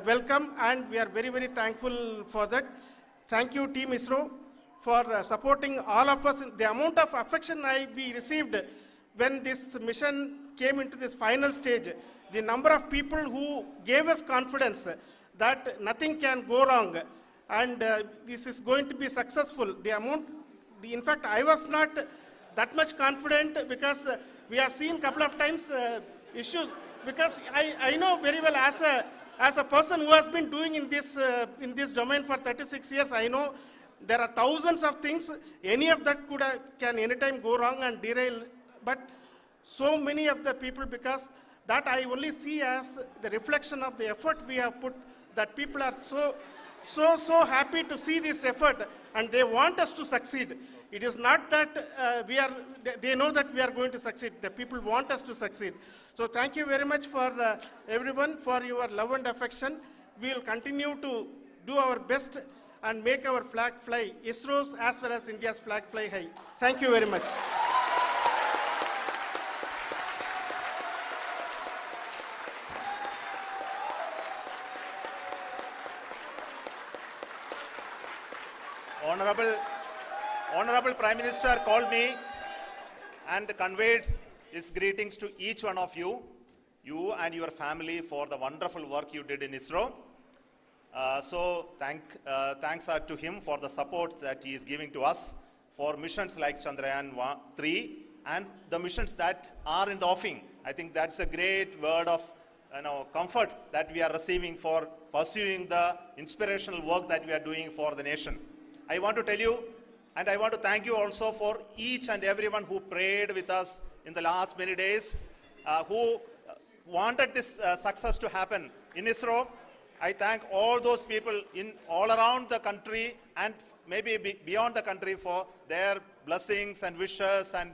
welcome, and we are very, very thankful for that. Thank you, Team ISRO, for supporting all of us. The amount of affection we received when this mission came into this final stage, the number of people who gave us confidence that nothing can go wrong, and this is going to be successful. In fact, I was not that much confident because we have seen a couple of times issues. Because I know very well as a person who has been doing in this domain for 36 years, I know there are thousands of things. Any of that can anytime go wrong and derail. But so many of the people, because that I only see as the reflection of the effort we have put, that people are so happy to see this effort and they want us to succeed. It is not that they know that we are going to succeed. The people want us to succeed. So thank you very much for everyone for your love and affection. We will continue to do our best and make our flag fly, ISRO's as well as India's flag fly high. Thank you very much. Honorable Prime Minister called me and conveyed his greetings to each one of you and your family for the wonderful work you did in ISRO. Thanks are to him for the support that he is giving to us for missions like Chandrayaan-3 and the missions that are in the offing. I think that's a great word of comfort that we are receiving for pursuing the inspirational work that we are doing for the nation. I want to tell you, and I want to thank you also for each and everyone who prayed with us in the last many days, who wanted this success to happen in ISRO. I thank all those people all around the country and maybe beyond the country for their blessings and wishes and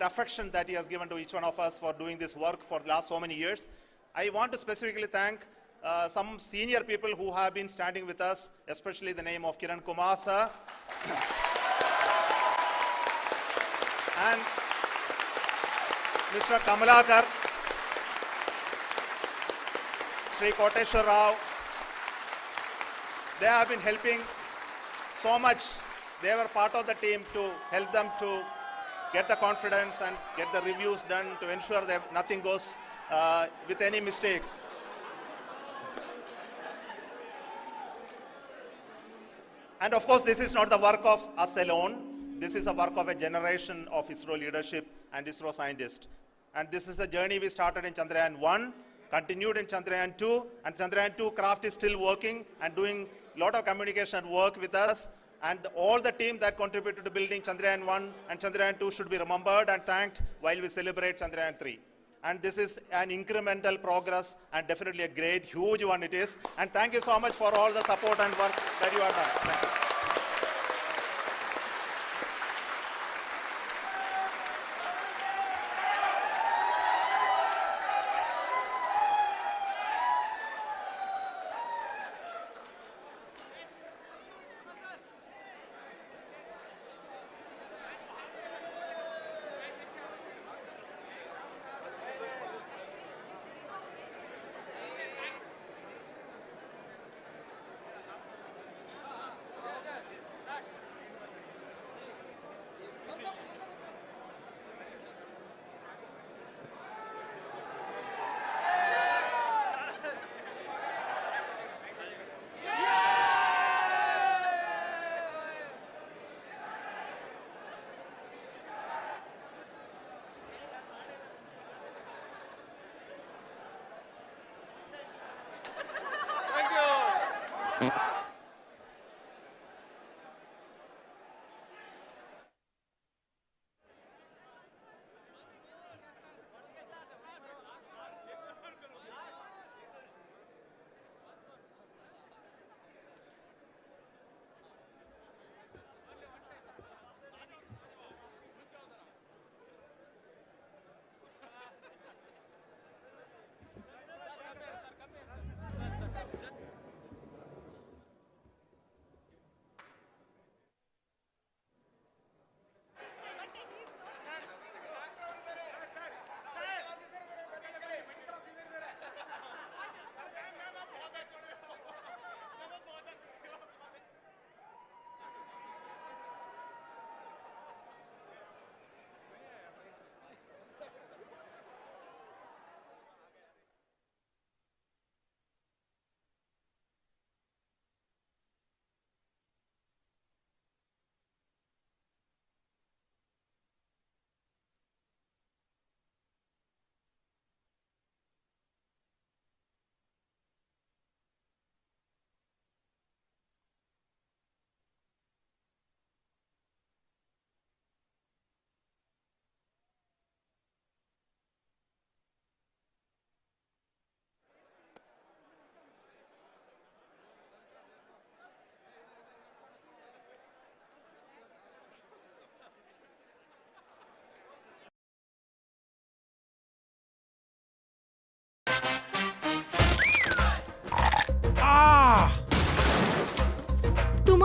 affection that he has given to each one of us for doing this work for the last so many years. I want to specifically thank some senior people who have been standing with us, especially the name of Kiran Kumar sir and Mr. Kamalakar, Sri Koteshwar Rao. They have been helping so much. They were part of the team to help them to get the confidence and get the reviews done to ensure that nothing goes with any mistakes. And of course, this is not the work of us alone. This is a work of a generation of ISRO leadership and ISRO scientists. And this is a journey we started in Chandrayaan-1, continued in Chandrayaan-2, and Chandrayaan-2 craft is still working and doing a lot of communication work with us. And all the team that contributed to building Chandrayaan-1 and Chandrayaan-2 should be remembered and thanked while we celebrate Chandrayaan-3. And this is an incremental progress and definitely a great, huge one it is. And thank you so much for all the support and work that you have done. Thank you.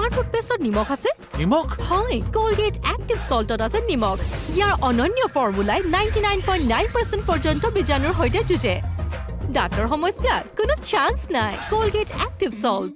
তোমাৰ টুথপেষ্টত নিমখ আছে নিমখ হয় Colgate Active Saltত আছে নিমখ ইয়াৰ অনন্য ফৰ্মুলাই 99.9% পৰ্যন্ত বীজাণুৰ সৈতে যুঁজে দাঁতৰ সমস্যাত কোনো চান্স নাই Colgate Active Salt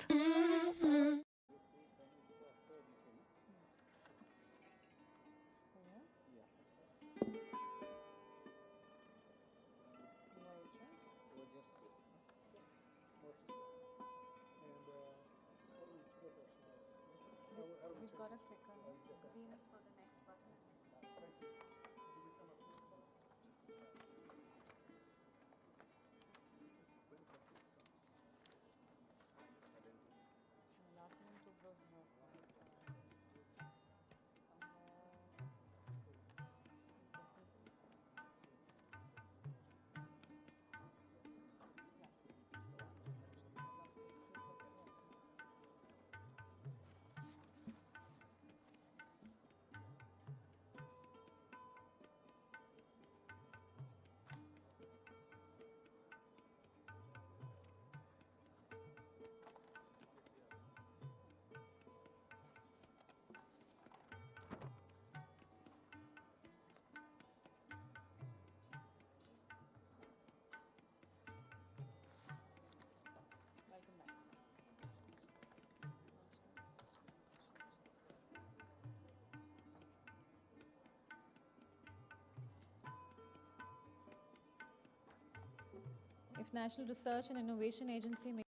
If National Research and Innovation Agency